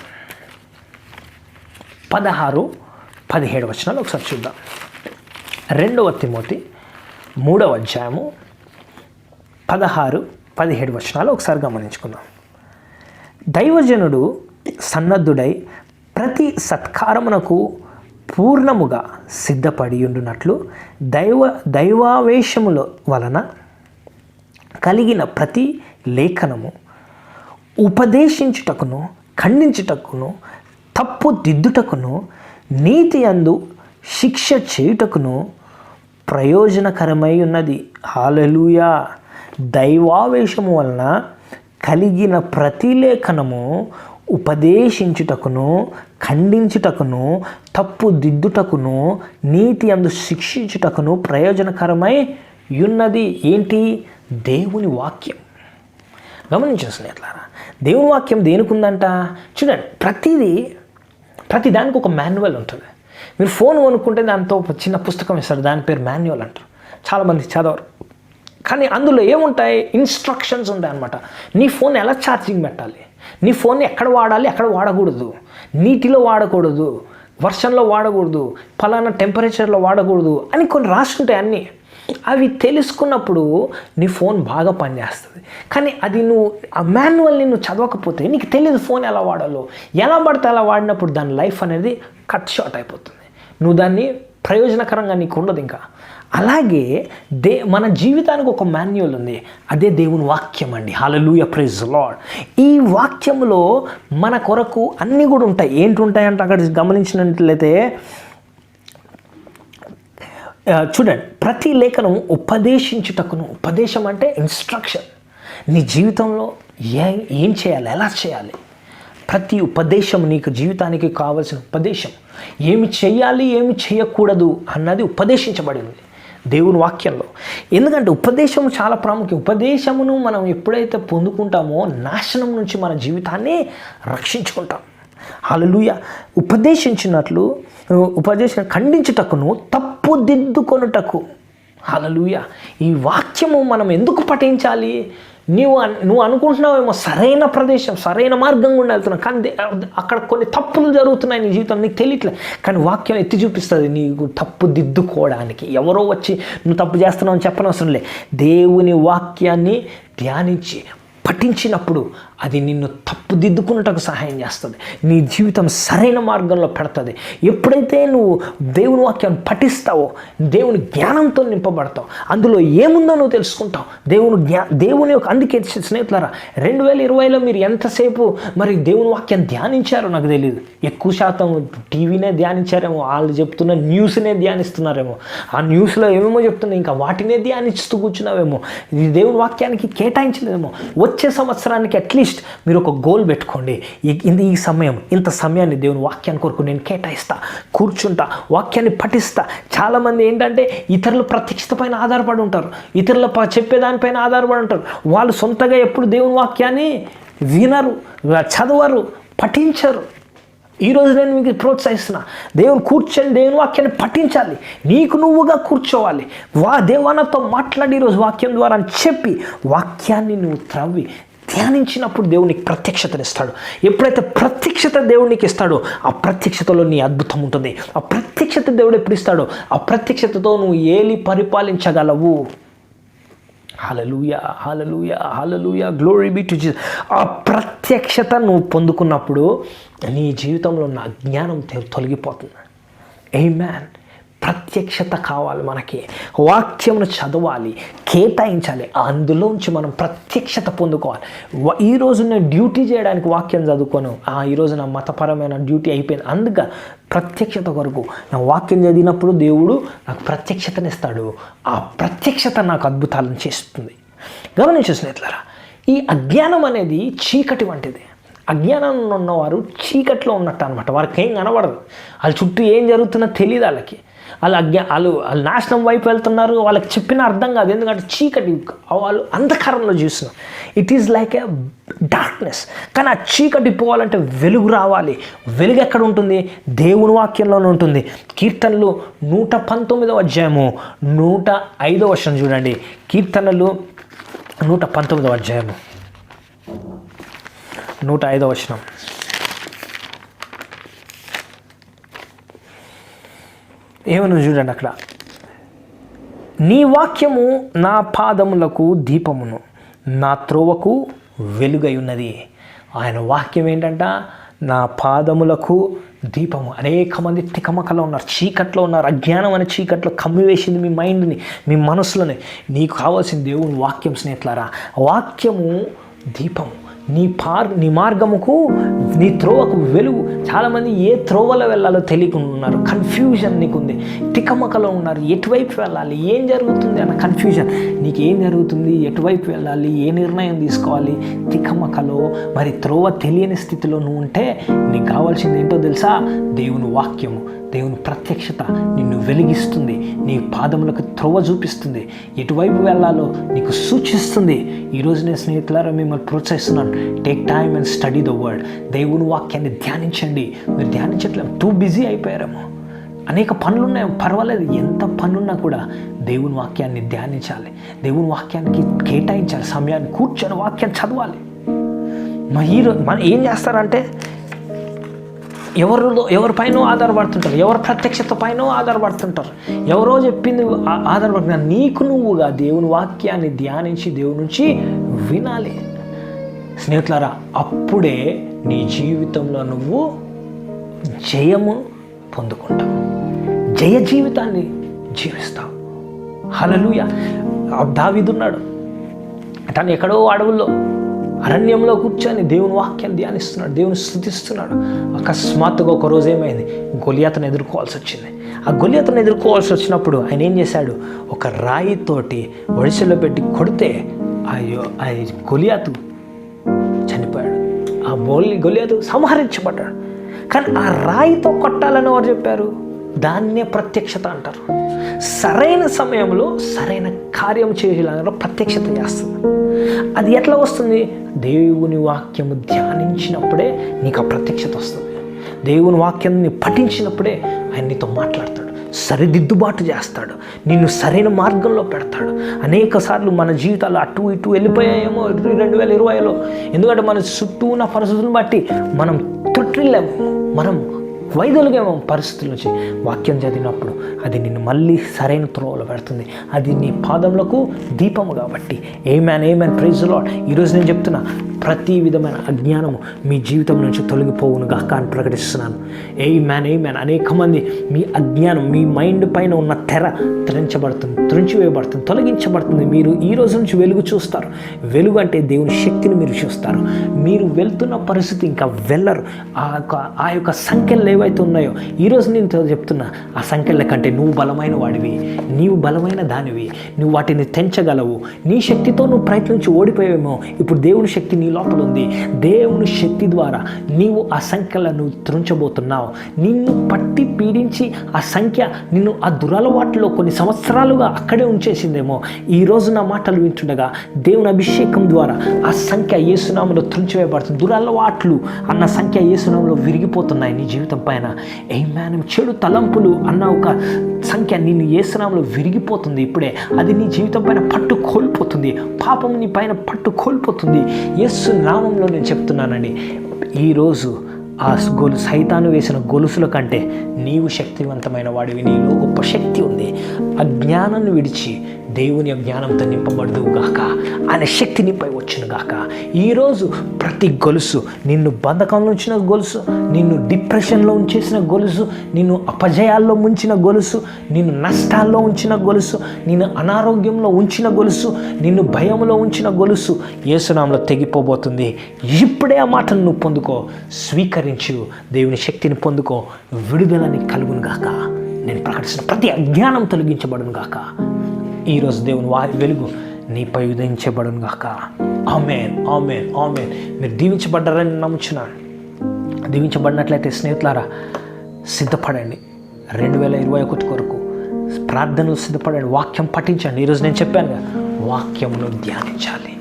Speaker 1: 16-17 వచనాలు ఒకసారి చూద్దాం. 2 తిమోతి 3వ అధ్యాయము 16-17 వచనాలు ఒకసారి గమనించుకుందాం. దైవజనుడు సన్నద్ధుడై ప్రతి సత్కారమునకు పూర్ణముగా సిద్ధపడి ఉండునట్లు దైవావేశముల వలన కలిగిన ప్రతి లేఖనము ఉపదేశించుటకును, ఖండించుటకును, తప్పు దిద్దుటకును, నీతి యందు శిక్ష చేయుటకును ప్రయోజనకరమై ఉన్నది. హల్లెలూయా. దైవావేశము వలన కలిగిన ప్రతి లేఖనము ఉపదేశించుటకును, ఖండించుటకును, తప్పు దిద్దుటకును, నీతి యందు శిక్షించుటకును ప్రయోజనకరమై ఉన్నది. ఏంటి? దేవుని వాక్యం. గమనించండి స్నేహితులారా, దేవుని వాక్యం దేనికి ఉందంట? చూడండి, ప్రతి దానికి ఒక మాన్యువల్ ఉంటుంది. మీరు ఫోన్ కొనుక్కుంటే దాంతో ఒక చిన్న పుస్తకం ఇస్తారు, దాని పేరు మాన్యువల్ అంటారు. చాలామంది చదవరు, కానీ అందులో ఏముంటాయి? ఇన్స్ట్రక్షన్స్ ఉంటాయి అన్నమాట. నీ ఫోన్ ఎలా ఛార్జింగ్ పెట్టాలి, నీ ఫోన్ని ఎక్కడ వాడాలి, ఎక్కడ వాడకూడదు, నీటిలో వాడకూడదు, వర్షంలో వాడకూడదు, ఫలానా టెంపరేచర్లో వాడకూడదు అని కొన్ని రాసుంటాయి అన్నీ. అవి తెలుసుకున్నప్పుడు నీ ఫోన్ బాగా పనిచేస్తుంది. కానీ అది నువ్వు ఆ మాన్యువల్ని నువ్వు చదవకపోతే నీకు తెలియదు ఫోన్ ఎలా వాడాలో. ఎలా పడితే అలా వాడినప్పుడు దాని లైఫ్ అనేది కట్ షార్ట్ అయిపోతుంది. నువ్వు దాన్ని ప్రయోజనకరంగా నీకు ఉండదు ఇంకా. అలాగే మన జీవితానికి ఒక మాన్యువల్ ఉంది, అదే దేవుని వాక్యం అండి. హల్లెలూయా, ప్రైజ్ లార్డ్. ఈ వాక్యంలో మన కొరకు అన్నీ కూడా ఉంటాయి. ఏంటి ఉంటాయంటే అక్కడ గమనించినట్లయితే చూడండి, ప్రతి లేఖనం ఉపదేశించుటకును, ఉపదేశం అంటే ఇన్స్ట్రక్షన్, నీ జీవితంలో ఏం చేయాలి, ఎలా చేయాలి, ప్రతి ఉపదేశం నీకు జీవితానికి కావలసిన ఉపదేశం, ఏమి చేయాలి ఏమి చేయకూడదు అన్నది ఉపదేశించబడింది దేవుని వాక్యంలో. ఎందుకంటే ఉపదేశం చాలా ప్రాముఖ్యం. ఉపదేశమును మనం ఎప్పుడైతే పొందుకుంటామో నాశనం నుంచి మన జీవితాన్ని రక్షించుకుంటాం. హల్లెలూయా. ఉపదేశం ఖండించుటకును, తప్పు దిద్దుకొనుటకు. హల్లెలూయా. ఈ వాక్యము మనం ఎందుకు పఠించాలి? నువ్వు అనుకుంటున్నావేమో సరైన ప్రదేశం, సరైన మార్గం గుండా వెళ్తున్నావు, కానీ అక్కడ కొన్ని తప్పులు జరుగుతున్నాయి నీ జీవితం, నీకు తెలియట్లేదు. కానీ వాక్యం ఎత్తి చూపిస్తుంది నీకు తప్పు దిద్దుకోవడానికి. ఎవరో వచ్చి నువ్వు తప్పు చేస్తున్నావు అని చెప్పనవసరం లే. దేవుని వాక్యాన్ని ధ్యానించి పఠించినప్పుడు అది నిన్ను తప్పుదిద్దుకున్నటకు సహాయం చేస్తుంది, నీ జీవితం సరైన మార్గంలో పెడుతుంది. ఎప్పుడైతే నువ్వు దేవుని వాక్యాన్ని పఠిస్తావో దేవుని జ్ఞానంతో నింపబడతావు, అందులో ఏముందో నువ్వు తెలుసుకుంటావు. దేవుని యొక్క అందుకే స్నేహితులారా, 2020లో మీరు ఎంతసేపు మరి దేవుని వాక్యాన్ని ధ్యానించారో నాకు తెలియదు. ఎక్కువ శాతం టీవీనే ధ్యానించారేమో, వాళ్ళు చెప్తున్న న్యూస్నే ధ్యానిస్తున్నారేమో, ఆ న్యూస్లో ఏమేమో చెప్తున్నా ఇంకా వాటినే ధ్యానిస్తూ కూర్చున్నావేమో, ఇది దేవుని వాక్యానికి కేటాయించలేదేమో. వచ్చే సంవత్సరానికి అట్లీస్ట్ మీరు ఒక గోల్ పెట్టుకోండి, ఈ సమయం, ఇంత సమయాన్ని దేవుని వాక్యాన్ని కొరకు నేను కేటాయిస్తా, కూర్చుంటా, వాక్యాన్ని పఠిస్తా. చాలామంది ఏంటంటే ఇతరుల ప్రత్యక్షత పైన ఆధారపడి ఉంటారు, ఇతరుల చెప్పేదానిపైన ఆధారపడి ఉంటారు. వాళ్ళు సొంతగా ఎప్పుడు దేవుని వాక్యాన్ని వినరు, చదవరు, పఠించరు. ఈరోజు నేను మీకు ప్రోత్సహిస్తున్నా, కూర్చొని దేవుని వాక్యాన్ని పఠించాలి, నీకు నువ్వుగా కూర్చోవాలి. దేవానతో మాట్లాడి ఈరోజు వాక్యం ద్వారా అని చెప్పి వాక్యాన్ని నువ్వు త్రవ్వి ధ్యానించినప్పుడు దేవునికి ప్రత్యక్షతనిస్తాడు. ఎప్పుడైతే ప్రత్యక్షత దేవునికి ఇస్తాడో ఆ ప్రత్యక్షతలో నీ అద్భుతం ఉంటుంది. ఆ ప్రత్యక్షత దేవుడు ఎప్పుడు ఇస్తాడో ఆ ప్రత్యక్షతతో నువ్వు ఏలి పరిపాలించగలవు. హల్లెలూయా, హల్లెలూయా, హల్లెలూయా, గ్లోరీ బి టు జీసస్. ఆ ప్రత్యక్షత నువ్వు పొందుకున్నప్పుడు నీ జీవితంలో ఉన్న అజ్ఞానం తొలగిపోతుంది. ఆమేన్. ప్రత్యక్షత కావాలి మనకి, వాక్యమును చదవాలి, కేటాయించాలి, అందులోంచి మనం ప్రత్యక్షత పొందుకోవాలి. ఈరోజు నేను డ్యూటీ చేయడానికి వాక్యం చదువుకోను, ఈరోజు నా మతపరమైన డ్యూటీ అయిపోయింది, అందుక ప్రత్యక్షత కొరకు నా వాక్యం చదివినప్పుడు దేవుడు నాకు ప్రత్యక్షతనిస్తాడు. ఆ ప్రత్యక్షత నాకు అద్భుతాలను చేస్తుంది. గమనించు స్నేహితులారా, ఈ అజ్ఞానం అనేది చీకటి వంటిది. అజ్ఞానంలో ఉన్నవారు చీకట్లో ఉన్నట్టు అనమాట, వారికి ఏం కనబడదు, వాళ్ళ చుట్టూ ఏం జరుగుతుందో తెలియదు. వాళ్ళు నాశనం వైపు వెళ్తున్నారు, వాళ్ళకి చెప్పిన అర్థం కాదు, ఎందుకంటే చీకటి, వాళ్ళు అంధకారంలో చూస్తున్నారు. It is like A darkness. కానీ ఆ చీకటి పోవాలంటే వెలుగు రావాలి. వెలుగు ఎక్కడ ఉంటుంది? దేవుని వాక్యంలోనే ఉంటుంది. కీర్తనలు 119వ అధ్యాయము 105వ వచనం చూడండి. కీర్తనలు 119వ అధ్యాయము 105వ వచనం. ఏమన్నా చూడండి అక్కడ, నీ వాక్యము నా పాదములకు దీపమును, నా త్రోవకు వెలుగై ఉన్నది. ఆయన వాక్యం ఏంటంట? నా పాదములకు దీపము. అనేక మంది తికమకలో ఉన్నారు, చీకట్లో ఉన్నారు, అజ్ఞానం అనే చీకట్లో కమ్మివేసింది మీ మైండ్ని, మీ మనసులోని. నీకు కావాల్సిన దేవుని వాక్యం స్నేహితులారా. వాక్యము దీపము. నీ మార్గముకు, నీ త్రోవకు వెలుగు. చాలామంది ఏ త్రోవలో వెళ్ళాలో తెలియకుండా ఉన్నారు. కన్ఫ్యూజన్ నీకుంది, తికమకలో ఉన్నారు. ఎటువైపు వెళ్ళాలి, ఏం జరుగుతుంది అన్న కన్ఫ్యూజన్. నీకు ఏం జరుగుతుంది, ఎటువైపు వెళ్ళాలి, ఏ నిర్ణయం తీసుకోవాలి, తికమకలో మరి త్రోవ తెలియని స్థితిలో నువ్వు ఉంటే నీకు కావాల్సింది ఏంటో తెలుసా? దేవుని వాక్యము, దేవుని ప్రత్యక్షత నిన్ను వెలిగిస్తుంది, నీ పాదములకు త్రోవ చూపిస్తుంది, ఎటువైపు వెళ్ళాలో నీకు సూచిస్తుంది. ఈరోజు నేను స్నేహితులారా మిమ్మల్ని ప్రోత్సహిస్తున్నాను. Take time and study the word. దేవుని వాక్యాన్ని ధ్యానించండి. మీరు ధ్యానించట్లేదు, టూ బిజీ అయిపోయారేమో, అనేక పనులు ఉన్నాయి, పర్వాలేదు. ఎంత పనున్నా కూడా దేవుని వాక్యాన్ని ధ్యానించాలి, దేవుని వాక్యానికి కేటాయించాలి సమయాన్ని, కూర్చొని వాక్యం చదవాలి. మనం ఏం చేస్తారంటే ఎవరిపైనో ఆధారపడుతుంటారు, ఎవరి ప్రత్యక్షత పైన ఆధారపడుతుంటారు, ఎవరో చెప్పింది ఆధారపడుతున్నారు. నీకు నువ్వుగా దేవుని వాక్యాన్ని ధ్యానించి దేవుని నుంచి వినాలి. స్నేహితులారా, అప్పుడే నీ జీవితంలో నువ్వు జయము పొందుకుంటావు, జయ జీవితాన్ని జీవిస్తావు. హల్లెలూయా. దావీదున్నాడు, తను ఎక్కడో అడవుల్లో అరణ్యంలో కూర్చొని దేవుని వాక్యాన్ని ధ్యానిస్తున్నాడు, దేవుని స్తుతిస్తున్నాడు. అకస్మాత్తుగా ఒక రోజు ఏమైంది, గొలియాతును ఎదుర్కోవాల్సి వచ్చింది. ఆ గొలియాతును ఎదుర్కోవాల్సి వచ్చినప్పుడు ఆయన ఏం చేశాడు, ఒక రాయితోటి ఒడిసెలో పెట్టి కొడితే ఆ గొలియాతు చనిపోయాడు. ఆ గొలియాతు సంహరించబడ్డాడు. కానీ ఆ రాయితో కొట్టాలని ఎవరు చెప్పారు? దాన్నే ప్రత్యక్షత అంటారు. సరైన సమయంలో సరైన కార్యం చేయాలని ప్రత్యక్షత చేస్తుంది. అది ఎట్లా వస్తుంది? దేవుని వాక్యము ధ్యానించినప్పుడే నీకు ఆ ప్రత్యక్షత వస్తుంది. దేవుని వాక్యాన్ని పఠించినప్పుడే ఆయన నీతో మాట్లాడతాడు, సరిదిద్దుబాటు చేస్తాడు, నిన్ను సరైన మార్గంలో పెడతాడు. అనేక సార్లు మన జీవితాలు అటు ఇటు వెళ్ళిపోయాయేమో 2020లో. ఎందుకంటే మన చుట్టూ ఉన్న పరిస్థితులను బట్టి మనం తొట్టిల్లాము, మనం వైదొలిగేమో పరిస్థితుల నుంచి. వాక్యం చదివినప్పుడు అది నిన్ను మళ్ళీ సరైన త్రోవలో పెడుతుంది. అది నీ పాదములకు దీపము కాబట్టి. ఆమేన్. Praise the Lord. ఈరోజు నేను చెప్తున్నా, ప్రతి విధమైన అజ్ఞానము మీ జీవితం నుంచి తొలగిపోవును గాక అని ప్రకటిస్తున్నాను. ఆమేన్. అనేక మంది మీ అజ్ఞానం, మీ మైండ్ పైన ఉన్న తెర త్రుంచివేయబడుతుంది, తొలగించబడుతుంది. మీరు ఈ రోజు నుంచి వెలుగు చూస్తారు. వెలుగు అంటే దేవుని శక్తిని మీరు చూస్తారు. మీరు వెళ్తున్న పరిస్థితి ఇంకా వెళ్ళరు. ఆ యొక్క సంఖ్యలు ఏవైతే ఉన్నాయో ఈరోజు నేను చెప్తున్నా, ఆ సంఖ్యల కంటే నువ్వు బలమైన వాడివి, నీవు బలమైన దానివి, నువ్వు వాటిని తెంచగలవు. నీ శక్తితో నువ్వు ప్రయత్నించి ఓడిపోయావేమో, ఇప్పుడు దేవుని శక్తి నీ లోపల ఉంది. దేవుని శక్తి ద్వారా నీవు ఆ సంఖ్యలను త్రుంచబోతున్నావు. నిన్ను పట్టి పీడించి ఆ సంఖ్య నిన్ను ఆ దురలవాట్లో కొన్ని సంవత్సరాలుగా అక్కడే ఉంచేసిందేమో. ఈరోజు నా మాటలు వింటుండగా దేవుని అభిషేకం ద్వారా ఆ సంఖ్య యేసునామములో త్రుంచివేయబడుతుంది. దురలవాట్లు అన్న సంఖ్య యేసునామములో విరిగిపోతున్నాయి నీ జీవితం పైన. ఆమేన్. చెడు తలంపులు అన్న ఒక సంఖ్య నిన్ను యేసునామములో విరిగిపోతుంది. ఇప్పుడే అది నీ జీవితం పైన పట్టు కోల్పోతుంది. పాపం నీ పైన పట్టు కోల్పోతుంది. యేసు నామంలో నేను చెప్తున్నానండి, ఈరోజు ఆ సైతాను వేసిన గొలుసుల కంటే నీవు శక్తివంతమైన వాడివి. నీలో గొప్ప శక్తి ఉంది. అజ్ఞానాన్ని విడిచి దేవుని జ్ఞానంతో నింపబడుదువు గాక, ఆయన శక్తి నీపై వచ్చును గాక. ఈరోజు ప్రతి గొలుసు, నిన్ను బంధకంలో ఉంచిన గొలుసు, నిన్ను డిప్రెషన్లో ఉంచేసిన గొలుసు, నిన్ను అపజయాల్లో ముంచిన గొలుసు, నిన్ను నష్టాల్లో ఉంచిన గొలుసు, నిన్ను అనారోగ్యంలో ఉంచిన గొలుసు, నిన్ను భయంలో ఉంచిన గొలుసు యేసునామములో తెగిపోబోతుంది. ఇప్పుడే ఆ మాటను నువ్వు పొందుకో, స్వీకరించు, దేవుని శక్తిని పొందుకో, విడుదలని కలుగును గాక. నేను ప్రకటిస్తున్న ప్రతి అజ్ఞానం తొలగించబడును గాక. ఈరోజు దేవుని వెలుగు నీపై ఉదయించబడును గాక. ఆమేన్. మీరు దీవించబడ్డారని నమ్ముచున్నాను. దీవించబడినట్లయితే స్నేహితులారా, సిద్ధపడండి 2021 కొరకు ప్రార్థనలు సిద్ధపడండి. వాక్యం పఠించండి. ఈరోజు నేను చెప్పాను, వాక్యమును ధ్యానించాలి.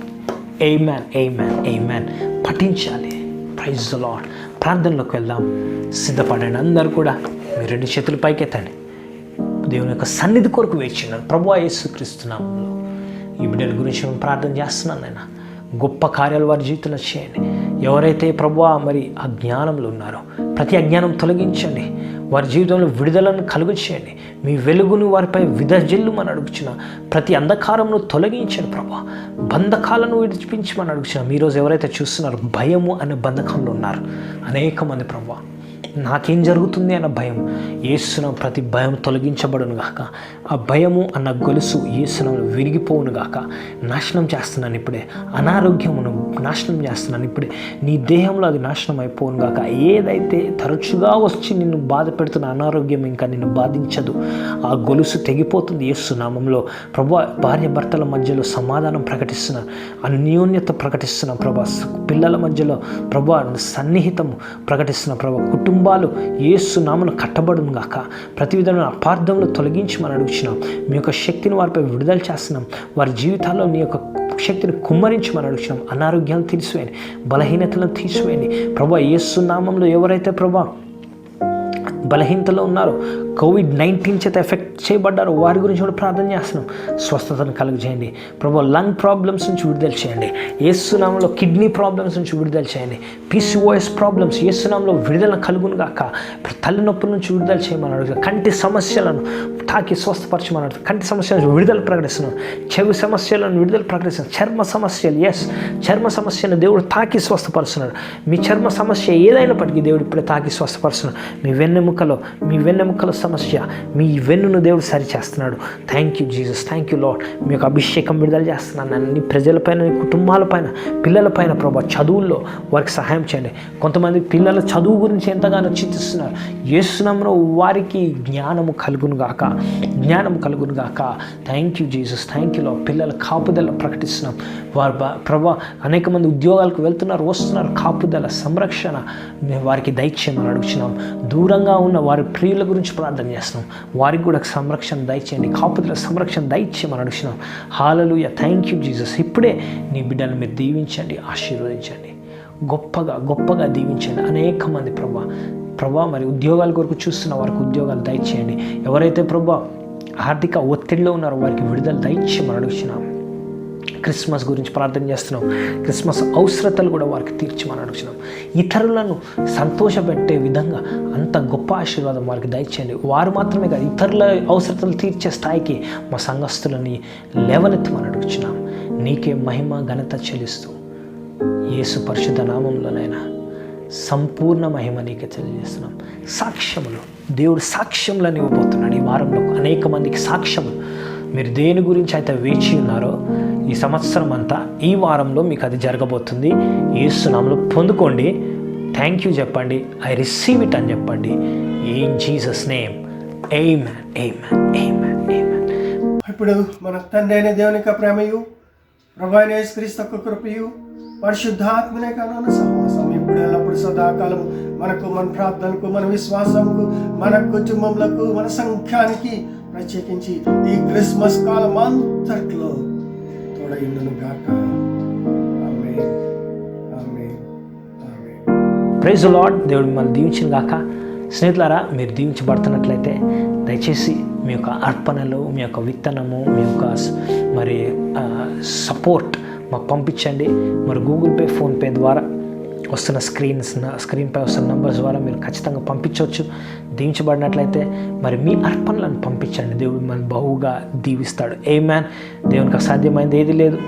Speaker 1: ఆమేన్. పఠించాలి. Praise the Lord. ప్రార్థనలోకి వెళ్దాం. సిద్ధపడండి. అందరూ కూడా మీ 2 చేతులు పైకెత్తండి. దేవుని యొక్క సన్నిధి కొరకు వేచిన్నాను. ప్రభువా యేసుక్రీస్తు నామములో ఈ బిడ్డల గురించి మేము ప్రార్థన చేస్తున్నాను. నాయన, గొప్ప కార్యాలు వారి జీవితంలో చేయండి. ఎవరైతే ప్రభువా మరి అజ్ఞానంలో ఉన్నారో ప్రతి అజ్ఞానం తొలగించండి. వారి జీవితంలో విడుదలను కలుగు చేయండి. మీ వెలుగును వారిపై విదజిల్లుమని అడుగుచున్న ప్రతి అంధకారమును తొలగించండి ప్రభువా. బంధకాలను విడిపించమని అడుగుచున్నాం. ఈరోజు ఎవరైతే చూస్తున్నారో భయము అనే బంధకంలో ఉన్నారు అనేక మంది ప్రభువా, నాకేం జరుగుతుంది అన్న భయం యేసునామం ప్రతి భయం తొలగించబడును గాక. ఆ భయము అన్న గొలుసు యేసునామంలో విరిగిపోవును గాక. నాశనం చేస్తున్నాను ఇప్పుడే, అనారోగ్యమును నాశనం చేస్తున్నాను ఇప్పుడే, నీ దేహంలో అది నాశనం అయిపోవును గాక. ఏదైతే తరచుగా వచ్చి నిన్ను బాధ పెడుతున్న అనారోగ్యం ఇంకా నిన్ను బాధించదు. ఆ గొలుసు తెగిపోతుంది యేసునామంలో. ప్రభా, భార్య భర్తల మధ్యలో సమాధానం ప్రకటిస్తున్నాను, అన్యోన్యత ప్రకటిస్తున్నాను ప్రభా. పిల్లల మధ్యలో ప్రభా సన్నిహితము ప్రకటిస్తున్నాను ప్రభా. కుటుంబాలు యేసు నామమున కట్టబడును గాక. ప్రతి విధమైన అపార్థంలో తొలగించి మనం అడుగుతున్నాం. మీ యొక్క శక్తిని వారిపై విడుదల చేస్తున్నాం. వారి జీవితాల్లో నీ యొక్క శక్తిని కుమ్మరించి మనం అడుగుతున్నాం. అనారోగ్యాలను తీసివేయండి, బలహీనతలను తీసివేయండి ప్రభా. యేసు నామంలో ఎవరైతే ప్రభా బలహీనతలో ఉన్నారో, COVID-19 చేత ఎఫెక్ట్ చేయబడ్డారో వారి గురించి కూడా ప్రార్థన చేస్తున్నాం. స్వస్థతను కలుగజేయండి ప్రభు. లంగ్ ప్రాబ్లమ్స్ నుంచి విడుదల చేయండి యేసునామంలో. కిడ్నీ ప్రాబ్లమ్స్ నుంచి విడుదల చేయండి. PCOS ప్రాబ్లమ్స్ యేసునామంలో విడుదల కలుగును గాక. తలనొప్పుల నుంచి విడుదల చేయమని అడుగుతాం. కంటి సమస్యలను తాకి స్వస్థపరచమని అడుగుతాం. కంటి సమస్యలను విడుదల ప్రకటిస్తున్నాం. చెవి సమస్యలను విడుదల ప్రకటిస్తున్నాం. చర్మ సమస్యలు, చర్మ సమస్యను దేవుడు తాకి స్వస్థపరుస్తున్నాడు. మీ చర్మ సమస్య ఏదైనప్పటికీ దేవుడు ఇప్పుడే తాకి స్వస్థపరుస్తున్నాడు. మీ వెన్నెముకల సమస్య, మీ వెన్నును దేవుడు సరిచేస్తున్నాడు. Thank you Jesus, thank you Lord. మీ యొక్క అభిషేకం విడుదల చేస్తున్నాను అన్ని ప్రజలపైన, కుటుంబాలపైన, పిల్లలపైన ప్రభా. చదువుల్లో వారికి సహాయం చేయండి. కొంతమంది పిల్లల చదువు గురించి ఎంతగానో చింతిస్తున్నారు. యేసునామములో వారికి జ్ఞానము కలుగును గాక, జ్ఞానము కలుగును గాక. Thank you Jesus, thank you lord. పిల్లల కాపుదల ప్రకటిస్తున్నాం. వారు ప్రభా అనేక మంది ఉద్యోగాలకు వెళ్తున్నారు, వస్తున్నారు. కాపుదల, సంరక్షణ వారికి దయచేయమని అడుగుతున్నాం. దూరంగా ఉన్న వారి ప్రియుల గురించి ప్రార్థన చేస్తున్నాం. వారికి కూడా సంరక్షణ దయచేయండి, కాపుదల సంరక్షణ దయచేయమని అడుగుతున్నాం. హల్లెలూయా, థ్యాంక్ యూ జీసస్. ఇప్పుడే నీ బిడ్డను మీరు దీవించండి, ఆశీర్వదించండి, గొప్పగా దీవించండి. అనేక మంది ప్రభా మరి ఉద్యోగాల కొరకు చూస్తున్న వారికి ఉద్యోగాలు దయచేయండి. ఎవరైతే ప్రభా ఆర్థిక ఒత్తిడిలో ఉన్నారో వారికి విడుదల దయచేయమని అడుగుతున్నాం. క్రిస్మస్ గురించి ప్రార్థన చేస్తున్నాం. క్రిస్మస్ అవసరతలు కూడా వారికి తీర్చమని అడుగుతున్నాం. ఇతరులను సంతోషపెట్టే విధంగా అంత గొప్ప ఆశీర్వాదం వారికి దయచేయండి. వారు మాత్రమే కాదు, ఇతరుల అవసరతలు తీర్చే స్థాయికి మా సంఘస్థులని లేవనెత్తమని అడుగుతున్నాం. నీకే మహిమ ఘనత చెల్లిస్తూ యేసు పరిశుద్ధ నామంలోనైనా సంపూర్ణ మహిమ నీకే తెలియజేస్తున్నాం. సాక్ష్యములు, దేవుడు సాక్ష్యములను ఇవ్వబోతున్నాడు ఈ వారంలో. అనేక మందికి సాక్ష్యములు, మీరు దేని గురించి అయితే వేచి ఉన్నారో ఈ సంవత్సరం అంతా ఈ వారంలో మీకు అది జరగబోతుంది. యేసు నామములో పొందుకోండి. థ్యాంక్ యూ చెప్పండి, ఐ రిసీవ్ ఇట్ అని చెప్పండి. In Jesus name, amen, amen, amen, ఆమేన్.
Speaker 4: ఇప్పుడు మన తండ్రి అయిన దేవుని యొక్క ప్రేమయు, ప్రభు అయిన యేసుక్రీస్తు యొక్క కృపయు, పరిశుద్ధాత్మనే కాను సహవాసం ఇప్పుడు ఎల్లప్పుడు సదాకాలం మనకు, మన ప్రార్థనకు, మన విశ్వాసముకు, మన కుటుంబములకు, మన సంఘానికి ప్రత్యేకించి ఈ క్రిస్మస్ కాలం అంతట్లో తోడైండును గాక. Amen, amen, amen.
Speaker 1: Praise the Lord. దేవుడు మిమ్మల్ని దీవించిన గాక. స్నేహితులారా, మీరు దీవించబడుతున్నట్లయితే దయచేసి మీ యొక్క అర్పణలు, మీ యొక్క విత్తనము, మీ యొక్క మరి సపోర్ట్ మాకు పంపించండి. మరి గూగుల్ పే, ఫోన్పే ద్వారా వస్తున్న స్క్రీన్పై వస్తున్న నంబర్స్ ద్వారా మీరు ఖచ్చితంగా పంపించవచ్చు. దీవించబడినట్లయితే మరి మీ అర్పణలను పంపించండి. దేవుడు మిమ్మల్ని బహుగా దీవిస్తాడు. ఆమేన్. దేవునికి అసాధ్యమైనది ఏది లేదు.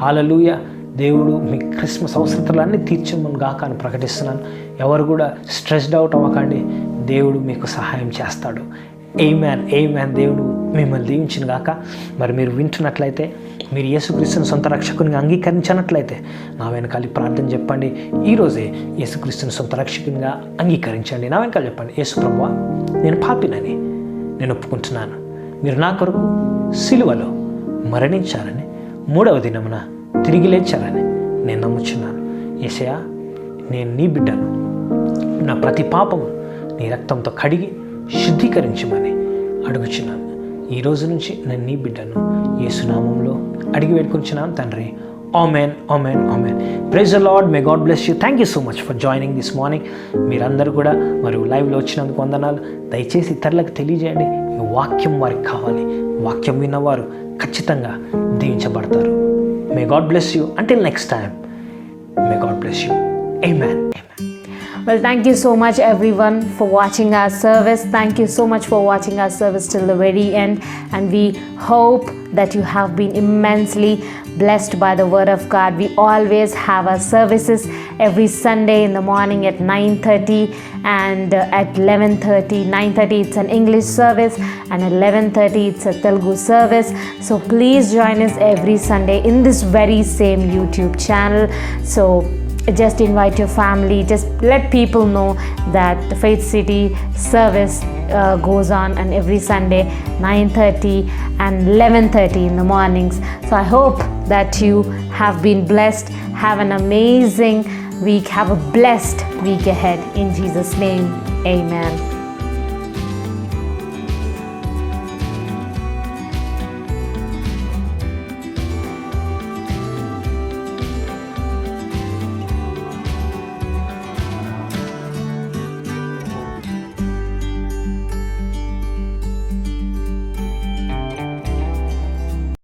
Speaker 1: హల్లెలూయా. దేవుడు మీ క్రిస్మస్ అవసరతలన్నీ తీర్చమని గాక అని ప్రకటిస్తున్నాను. ఎవరు కూడా స్ట్రెస్డ్ అవుట్ అవ్వకండి. దేవుడు మీకు సహాయం చేస్తాడు. ఆమేన్, ఆమేన్. దేవుడు మిమ్మల్ని దీవించిన గాక. మరి మీరు వింటున్నట్లయితే, మీరు యేసుక్రీస్తుని సొంత రక్షకునిగా అంగీకరించినట్లయితే నా వెనకాల ప్రార్థన చెప్పండి. ఈరోజే యేసుక్రీస్తుని సొంత రక్షకునిగా అంగీకరించండి. నా వెనకాల చెప్పండి, యేసు ప్రభువా, నేను పాపినని నేను ఒప్పుకుంటున్నాను. మీరు నా కొరకు సిలువలో మరణించారని, 3వ దినమున తిరిగి లేచారని నేను నమ్ముచున్నాను. యేసయ్యా, నేను నీ బిడ్డను. నా ప్రతి పాపము నీ రక్తంతో కడిగి శుద్ధీకరించమని అడుగుచున్నాను. ఈ రోజు నుంచి నేను నీ బిడ్డను. యేసు నామములో అడిగి వేడుకొంచున్నాను తండ్రి. Amen, amen, amen. Praise the Lord. May God bless you. Thank you so much for joining this morning. మీరందరూ కూడా మరి లైవ్లో వచ్చినందుకు వందనాలు. దయచేసి ఇతరులకు తెలియజేయండి. ఈ వాక్యం వారికి కావాలి. వాక్యం విన్నవారు ఖచ్చితంగా దీవించబడతారు. May God bless you. Until next time, may God bless you. Amen, amen.
Speaker 2: Well, thank you so much, everyone, for watching our service. Thank you so much for watching our service till the very end. And we hope that you have been immensely blessed by the Word of God. We always have our services every Sunday in the morning at 9:30 and at 11:30. 9:30 it's an English service, and at 11:30 it's a Telugu service. So please join us every Sunday in this very same YouTube channel. So just invite your family, just let people know that the Faith City service goes on, and every Sunday 9:30 and 11:30 in the mornings. So I hope that you have been blessed. Have an amazing week. Have a blessed week ahead. In Jesus' name, amen.